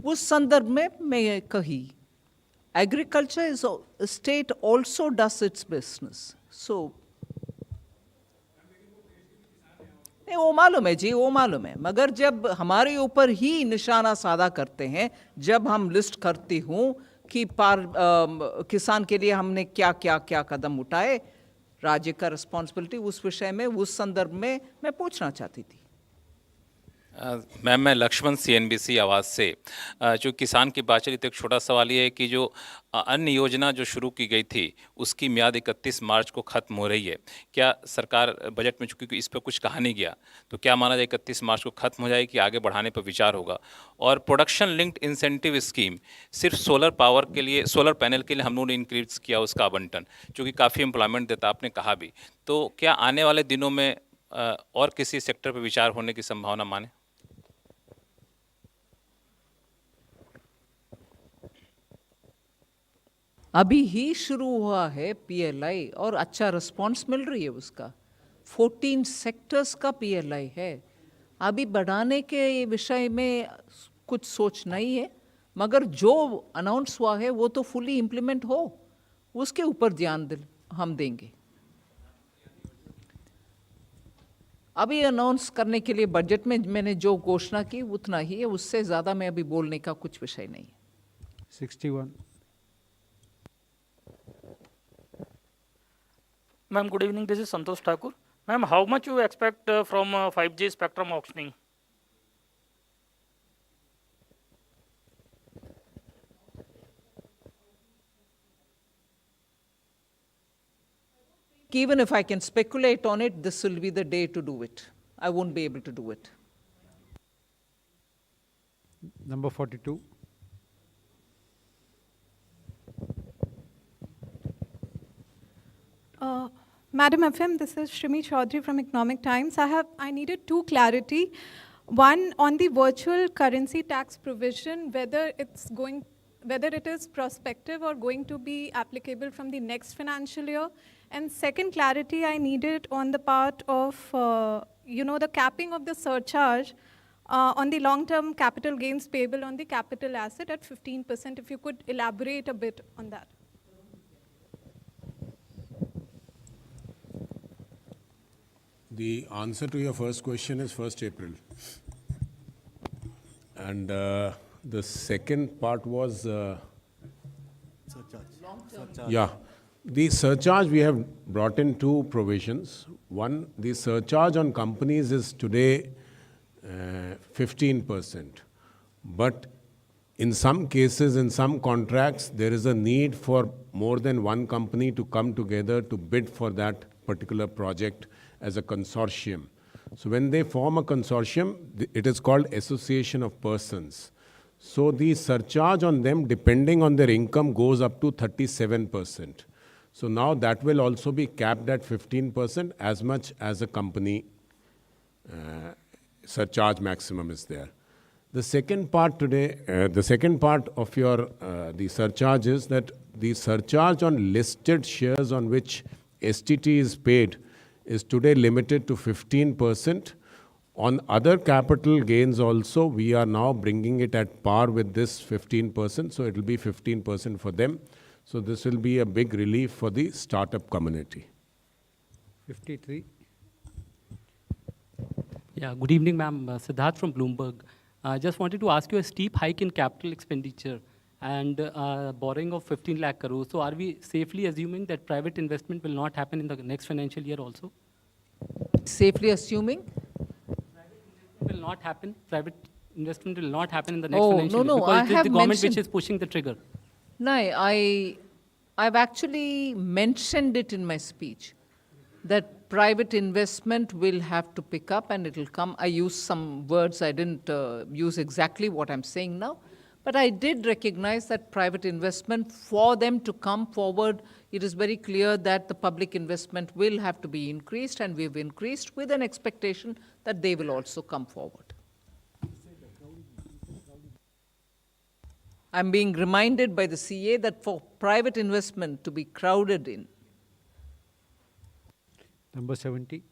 उस संदर्भ में मैं कही, agriculture is state also does its business. So वो मालूम है जी, वो मालूम है, मगर जब हमारे ऊपर ही निशाना साधा करते हैं, जब हम लिस्ट करती हूँ कि किसान के लिए हमने क्या क्या क्या कदम उठाए, राज्य का रिस्पॉन्सिबिलिटी उस विषय में, उस संदर्भ में मैं पूछना चाहती थी। मैम मैं लक्ष्मण CNBC आवाज़ से। जो किसान की बात चली, तो एक छोटा सवाल ये है कि जो अन्य योजना जो शुरू की गई थी उसकी मियाद 31 मार्च को ख़त्म हो रही है। क्या सरकार बजट में, चूँकि इस पर कुछ कहा नहीं गया, तो क्या माना जाए 31 मार्च को ख़त्म हो जाएगी कि आगे बढ़ाने पर विचार होगा? और प्रोडक्शन लिंक्ड इंसेंटिव स्कीम सिर्फ सोलर पावर के लिए, सोलर पैनल के लिए हम लोगों ने इंक्रीज किया उसका आवंटन, चूँकि काफ़ी एम्प्लॉयमेंट देता, आपने कहा भी, तो क्या आने वाले दिनों में और किसी सेक्टर पर विचार होने की संभावना माने? अभी ही शुरू हुआ है PLI और अच्छा रिस्पांस मिल रही है उसका। 14 सेक्टर्स का PLI है। अभी बढ़ाने के विषय में कुछ सोच नहीं है, मगर जो अनाउंस हुआ है वो तो फुली इम्प्लीमेंट हो, उसके ऊपर ध्यान हम देंगे। अभी अनाउंस करने के लिए बजट में मैंने जो घोषणा की उतना ही है, उससे ज़्यादा मैं अभी बोलने का कुछ विषय नहीं है। 61. Ma'am, good evening. This is Santosh Thakur. Ma'am, how much you expect from 5G spectrum auctioning? Even if I can speculate on it, this will be the day to do it. I won't be able to do it. Number 42. Madam FM, this is Shrimi Chaudhary from Economic Times. I needed two clarity. One, on the virtual currency tax provision, whether it is prospective or going to be applicable from the next financial year. And second clarity I needed on the part of, the capping of the surcharge on the long-term capital gains payable on the capital asset at 15%. If you could elaborate a bit on that. The answer to your first question is 1st April. And The second part was, Surcharge. yeah, the surcharge, we have brought in two provisions. One, the surcharge on companies is today 15%. But in some cases, in some contracts, there is a need for more than one company to come together to bid for that particular project as a consortium. So when they form a consortium, it is called association of persons. So the surcharge on them, depending on their income, goes up to 37%. So now that will also be capped at 15% as much as a company surcharge maximum is there. The second part today, the second part of your the surcharge is that the surcharge on listed shares on which STT is paid is today limited to 15%. On other capital gains also, we are now bringing it at par with this 15%, so it will be 15% for them. So this will be a big relief for the startup community. 53. Yeah, good evening, ma'am. Siddharth from Bloomberg. I just wanted to ask you a steep hike in capital expenditure and borrowing of 15 lakh crores. So are we safely assuming that private investment will not happen in the next financial year also? Safely assuming? Will not happen. Private investment will not happen in the next financial year. No, because I it is have the government mentioned, which is pushing the trigger. No, I've actually mentioned it in my speech that private investment will have to pick up and it will come. I used some words, I didn't use exactly what I'm saying now, but I did recognize that private investment, for them to come forward, it is very clear that the public investment will have to be increased, and we've increased with an expectation that they will also come forward. I'm being reminded by the CA that for private investment to be crowded in. Number 70.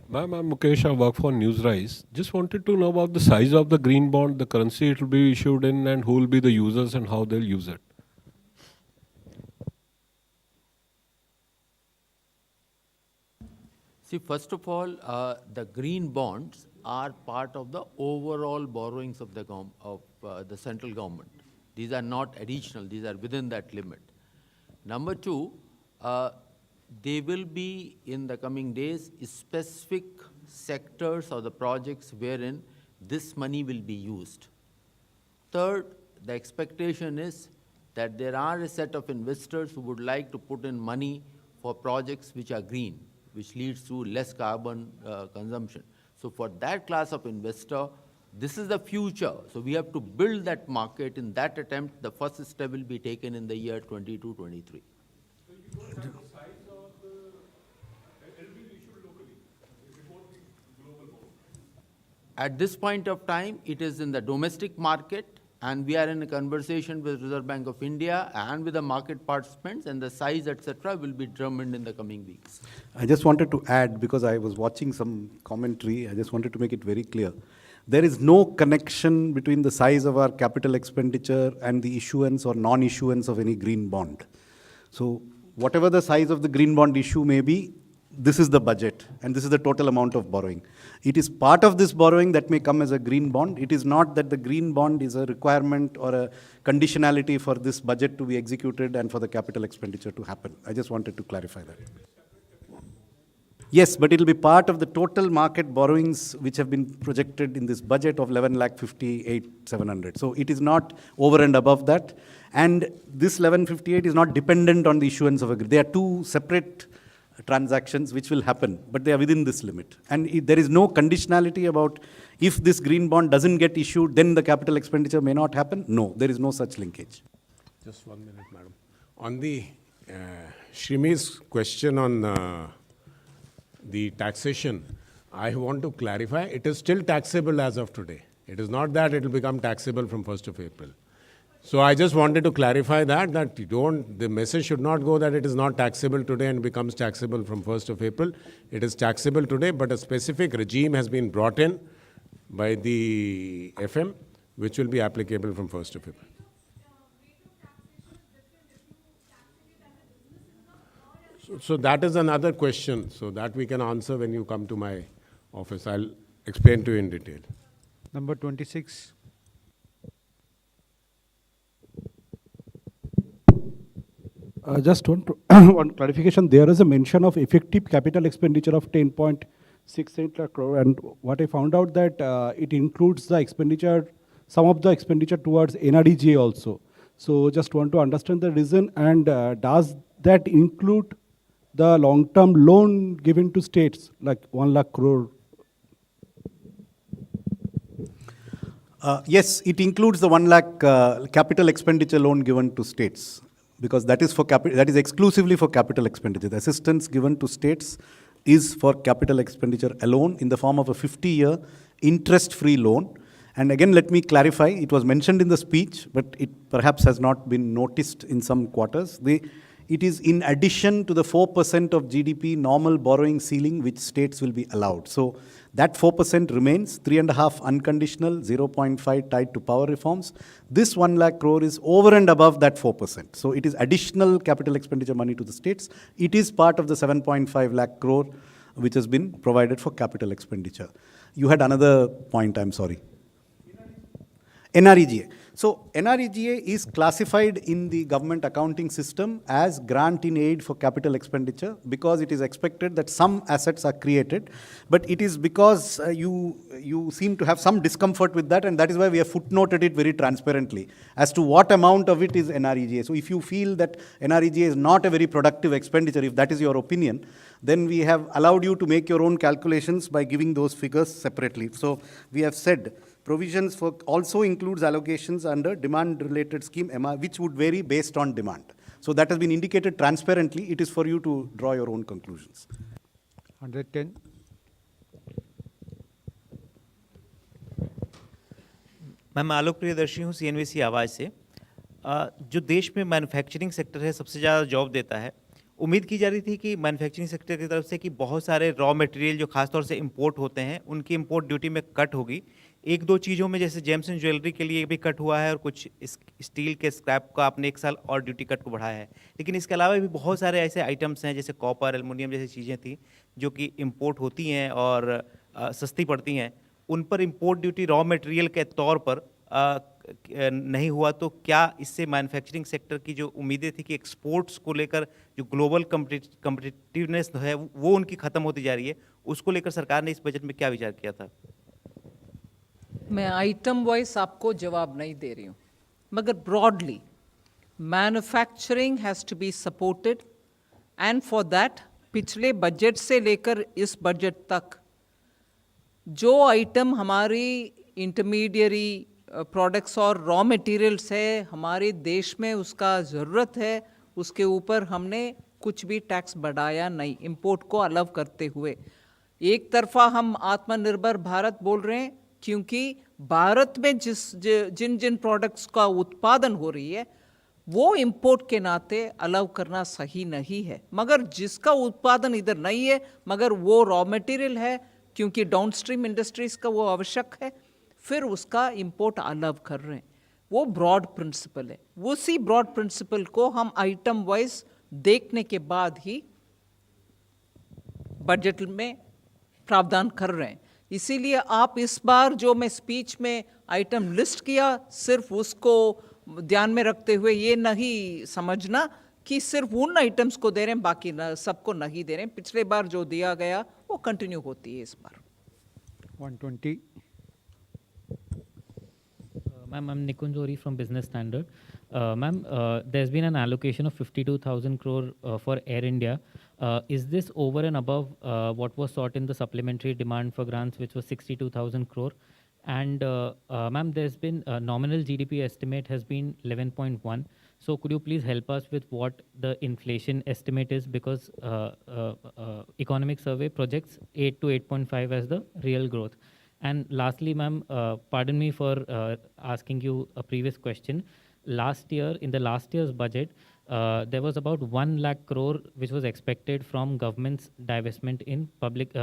Ma'am, I'm Mukesh. I work for Newsrise. Just wanted to know about the size of the green bond, the currency it will be issued in, and who will be the users and how they'll use it. See, first of all, the green bonds are part of the overall borrowings of the central government. These are not additional, these are within that limit. Number two, they will be in the coming days specific sectors or the projects wherein this money will be used. Third, the expectation is that there are a set of investors who would like to put in money for projects which are green, which leads to less carbon consumption. So for that class of investor, this is the future. So we have to build that market. In that attempt, the first step will be taken in the year 22-23. At this point of time, it is in the domestic market, and we are in a conversation with Reserve Bank of India and with the market participants, and the size, etc., will be determined in the coming weeks. I just wanted to add, because I was watching some commentary, I just wanted to make it very clear. There is no connection between the size of our capital expenditure and the issuance or non-issuance of any green bond. So whatever the size of the green bond issue may be, this is the budget, and this is the total amount of borrowing. It is part of this borrowing that may come as a green bond. It is not that the green bond is a requirement or a conditionality for this budget to be executed and for the capital expenditure to happen. I just wanted to clarify that. Yes, but it will be part of the total market borrowings which have been projected in this budget of 11,58,700. So it is not over and above that. And this 1158 is not dependent on the issuance of a green. They are two separate transactions which will happen, but they are within this limit. And there is no conditionality about if this green bond doesn't get issued, then the capital expenditure may not happen. No, there is no such linkage. Just 1 minute, madam. On the Shrimi's question on the taxation, I want to clarify, it is still taxable as of today. It is not that it will become taxable from 1st of April. So I just wanted to clarify that the message should not go that it is not taxable today and becomes taxable from 1st of April. It is taxable today, but a specific regime has been brought in by the FM, which will be applicable from 1st of April. So that is another question, so that we can answer when you come to my office. I'll explain to you in detail. Number 26. Just one, one clarification. There is a mention of effective capital expenditure of 10.68 lakh crore, and what I found out that it includes the expenditure, some of the expenditure towards NREGA also. So just want to understand the reason, and does that include the long-term loan given to states, like 1 lakh crore? Yes, it includes the 1 lakh capital expenditure loan given to states, because that is for that is exclusively for capital expenditure. The assistance given to states is for capital expenditure alone in the form of a 50-year interest-free loan. And again, let me clarify, it was mentioned in the speech, but it perhaps has not been noticed in some quarters. It is in addition to the 4% of GDP normal borrowing ceiling which states will be allowed. So that 4% remains, 3.5 unconditional, 0.5 tied to power reforms. This 1 lakh crore is over and above that 4%. So it is additional capital expenditure money to the states. It is part of the 7.5 lakh crore which has been provided for capital expenditure. You had another point, I'm sorry. NREGA. So NREGA is classified in the government accounting system as grant in aid for capital expenditure because it is expected that some assets are created, but it is because you seem to have some discomfort with that, and that is why we have footnoted it very transparently as to what amount of it is NREGA. So if you feel that NREGA is not a very productive expenditure, if that is your opinion, then we have allowed you to make your own calculations by giving those figures separately. So we have said provisions for also includes allocations under demand-related scheme, which would vary based on demand. So that has been indicated transparently. It is for you to draw your own conclusions. 110. मैं आलोक प्रियदर्शी हूँ CNBC आवाज़ से। जो देश में manufacturing sector है सबसे ज़्यादा जॉब देता है, उम्मीद की जा रही थी कि मैन्युफैक्चरिंग सेक्टर की तरफ से कि बहुत सारे रॉ मटेरियल जो खासतौर से इंपोर्ट होते हैं उनकी इंपोर्ट ड्यूटी में कट होगी। एक दो चीज़ों में जैसे जेम्स एंड ज्वेलरी के लिए भी कट हुआ है और कुछ स्टील के स्क्रैप का आपने 1 साल और ड्यूटी कट को बढ़ाया है, लेकिन इसके अलावा भी बहुत सारे ऐसे आइटम्स हैं जैसे कॉपर, एल्युमिनियम जैसी चीज़ें थी जो कि इंपोर्ट होती हैं और सस्ती पड़ती हैं, उन पर इंपोर्ट ड्यूटी रॉ मटेरियल के तौर पर नहीं हुआ। तो क्या इससे मैन्युफैक्चरिंग सेक्टर की जो उम्मीदें थी कि एक्सपोर्ट्स को लेकर जो ग्लोबल कम्पिटिटिवनेस है वो उनकी ख़त्म होती जा रही है, उसको लेकर सरकार ने इस बजट में क्या विचार किया था? मैं आइटम वाइज आपको जवाब नहीं दे रही हूँ, मगर broadly manufacturing has to be supported, and for that पिछले बजट से लेकर इस बजट तक जो आइटम हमारी इंटरमीडियरी प्रोडक्ट्स और रॉ मटेरियल्स है हमारे देश में उसका ज़रूरत है, उसके ऊपर हमने कुछ भी टैक्स बढ़ाया नहीं, इंपोर्ट को अलग करते हुए। एक तरफा हम आत्मनिर्भर भारत बोल रहे हैं क्योंकि भारत में जिन जिन प्रोडक्ट्स का उत्पादन हो रही है वो इंपोर्ट के नाते अलाउ करना सही नहीं है, मगर जिसका उत्पादन इधर नहीं है मगर वो रॉ मटेरियल है क्योंकि डाउनस्ट्रीम इंडस्ट्रीज का वो आवश्यक है, फिर उसका इंपोर्ट अलाउ कर रहे हैं। वो ब्रॉड प्रिंसिपल है, उसी ब्रॉड प्रिंसिपल को हम आइटम वाइज देखने के बाद ही बजट में प्रावधान कर रहे हैं। इसीलिए आप इस बार जो मैं स्पीच में आइटम लिस्ट किया सिर्फ उसको ध्यान में रखते हुए ये नहीं समझना कि सिर्फ उन आइटम्स को दे रहे हैं बाकी सबको नहीं दे रहे हैं। पिछले बार जो दिया गया वो कंटिन्यू होती है इस बार। 120. Ma'am, I'm Nikunj Ori from Business Standard. Ma'am, there's been an allocation of 52,000 crore for Air India. Is this over and above what was sought in the supplementary demand for grants, which was 62,000 crore? And ma'am, there's been nominal GDP estimate has been 11.1. So could you please help us with what the inflation estimate is, because economic survey projects 8 to 8.5 as the real growth. And lastly, ma'am, pardon me for asking you a previous question. Last year, in the last year's budget, there was about 1 lakh crore which was expected from government's divestment in public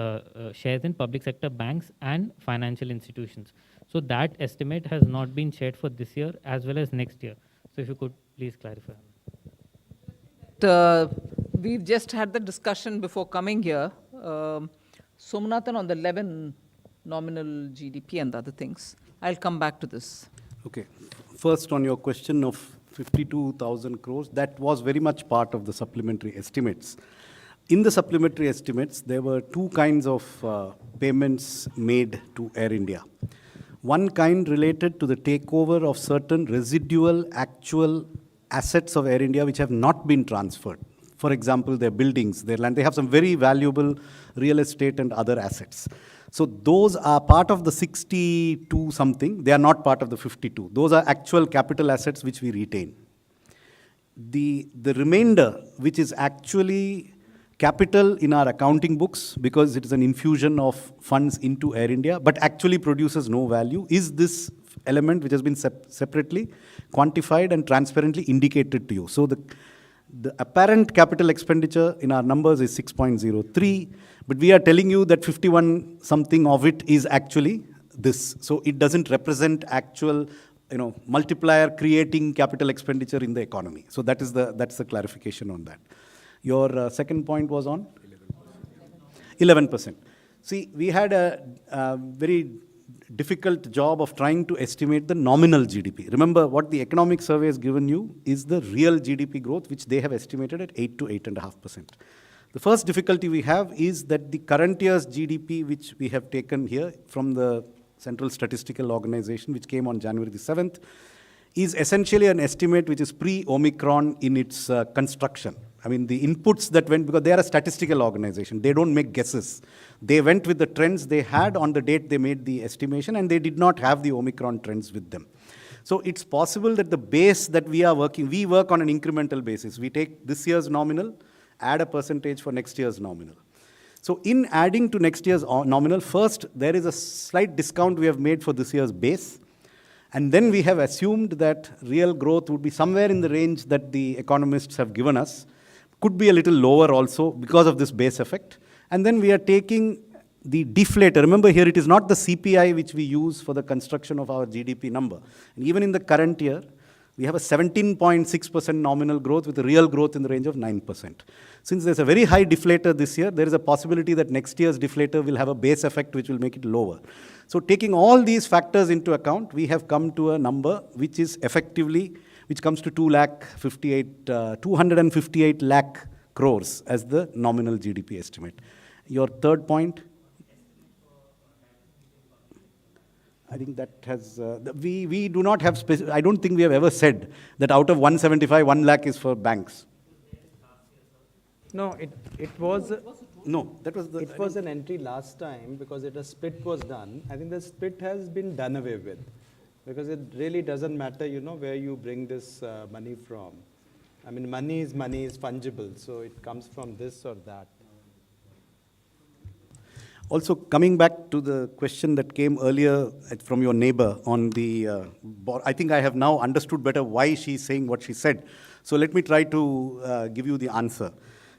shares in public sector banks and financial institutions. So that estimate has not been shared for this year as well as next year. So if you could please clarify. We've just had the discussion before coming here. Somnathan, on the 11 nominal GDP and other things. I'll come back to this. Okay. First, on your question of 52,000 crores. That was very much part of the supplementary estimates. In the supplementary estimates, there were two kinds of payments made to Air India. One kind related to the takeover of certain residual actual assets of Air India which have not been transferred. For example, their buildings, their land. They have some very valuable real estate and other assets. So those are part of the 62 something. They are not part of the 52. Those are actual capital assets which we retain. The remainder, which is actually capital in our accounting books because it is an infusion of funds into Air India, but actually produces no value, is this element which has been separately quantified and transparently indicated to you. So the apparent capital expenditure in our numbers is 6.03, but we are telling you that 51 something of it is actually this. So it doesn't represent actual multiplier creating capital expenditure in the economy. So that's the clarification on that. Your second point was on? 11%. See, we had a very difficult job of trying to estimate the nominal GDP. Remember, what the economic survey has given you is the real GDP growth, which they have estimated at 8 to 8.5%. The first difficulty we have is that the current year's GDP, which we have taken here from the Central Statistical Organization, which came on January the 7th, is essentially an estimate which is pre-Omicron in its construction. I mean, the inputs that went, because they are a statistical organization, they don't make guesses. They went with the trends they had on the date they made the estimation, and they did not have the Omicron trends with them. So it's possible that the base that we work on an incremental basis. We take this year's nominal, add a percentage for next year's nominal. So in adding to next year's nominal, first, there is a slight discount we have made for this year's base. And then we have assumed that real growth would be somewhere in the range that the economists have given us. Could be a little lower also because of this base effect. And then we are taking the deflator. Remember here, it is not the CPI which we use for the construction of our GDP number. And even in the current year, we have a 17.6% nominal growth with a real growth in the range of 9%. Since there's a very high deflator this year, there is a possibility that next year's deflator will have a base effect which will make it lower. So taking all these factors into account, we have come to a number which is effectively, which comes to 258 lakh crores as the nominal GDP estimate. Your third point? I think that has, we do not have, I don't think we have ever said that out of 175, 1 lakh is for banks. No, it was. No, that was the. It was an entry last time because a split was done. I think the split has been done away with because it really doesn't matter, where you bring this money from. I mean, money is fungible, so it comes from this or that. Also, coming back to the question that came earlier from your neighbor on the, I think I have now understood better why she's saying what she said. So let me try to give you the answer.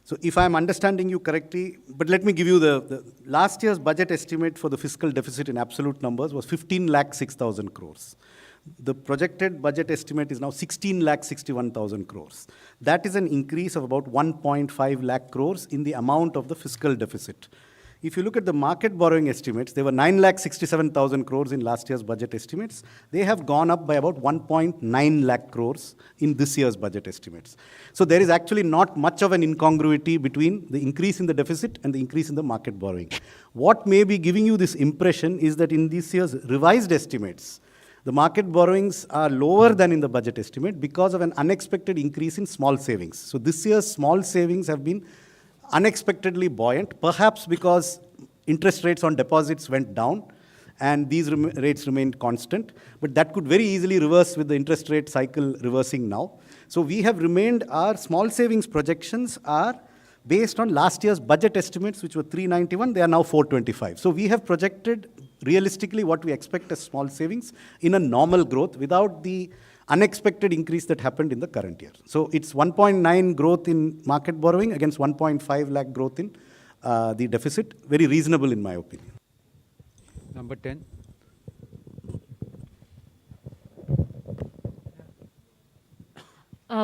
So if I'm understanding you correctly, but let me give you the last year's budget estimate for the fiscal deficit in absolute numbers was 15,06,000 crores. The projected budget estimate is now 16,61,000 crores. That is an increase of about 1.5 lakh crores in the amount of the fiscal deficit. If you look at the market borrowing estimates, they were 9,67,000 crores in last year's budget estimates. They have gone up by about 1.9 lakh crores in this year's budget estimates. So there is actually not much of an incongruity between the increase in the deficit and the increase in the market borrowing. What may be giving you this impression is that in this year's revised estimates, the market borrowings are lower than in the budget estimate because of an unexpected increase in small savings. So this year's small savings have been unexpectedly buoyant, perhaps because interest rates on deposits went down and these rates remained constant, but that could very easily reverse with the interest rate cycle reversing now. So we have remained, our small savings projections are based on last year's budget estimates, which were 391, they are now 425. So we have projected realistically what we expect as small savings in a normal growth without the unexpected increase that happened in the current year. So it's 1.9 growth in market borrowing against 1.5 lakh growth in the deficit. Very reasonable in my opinion. Number 10.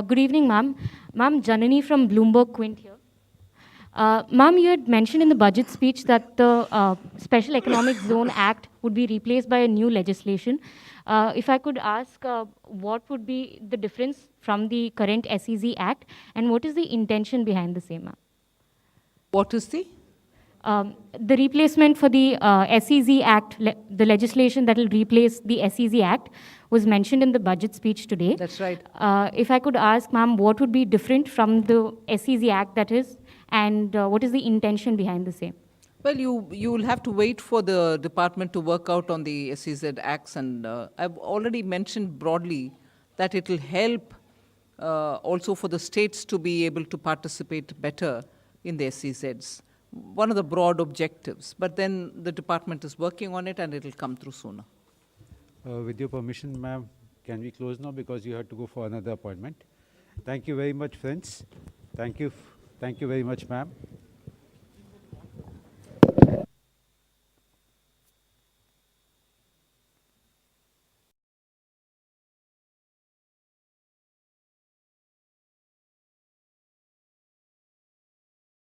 Good evening, ma'am. Ma'am, Janani from Bloomberg Quint here. Ma'am, you had mentioned in the budget speech that the Special Economic Zone Act would be replaced by a new legislation. If I could ask, what would be the difference from the current SEZ Act, and what is the intention behind the same, ma'am? What is the? The replacement for the SEZ Act, the legislation that will replace the SEZ Act, was mentioned in the budget speech today. That's right. If I could ask, ma'am, what would be different from the SEZ Act, that is, and what is the intention behind the same? Well, you will have to wait for the department to work out on the SEZ Acts, and I've already mentioned broadly that it will help also for the states to be able to participate better in the SEZs. One of the broad objectives, but then the department is working on it and it will come through sooner. With your permission, ma'am, can we close now because you have to go for another appointment? Thank you very much, friends. Thank you very much, ma'am.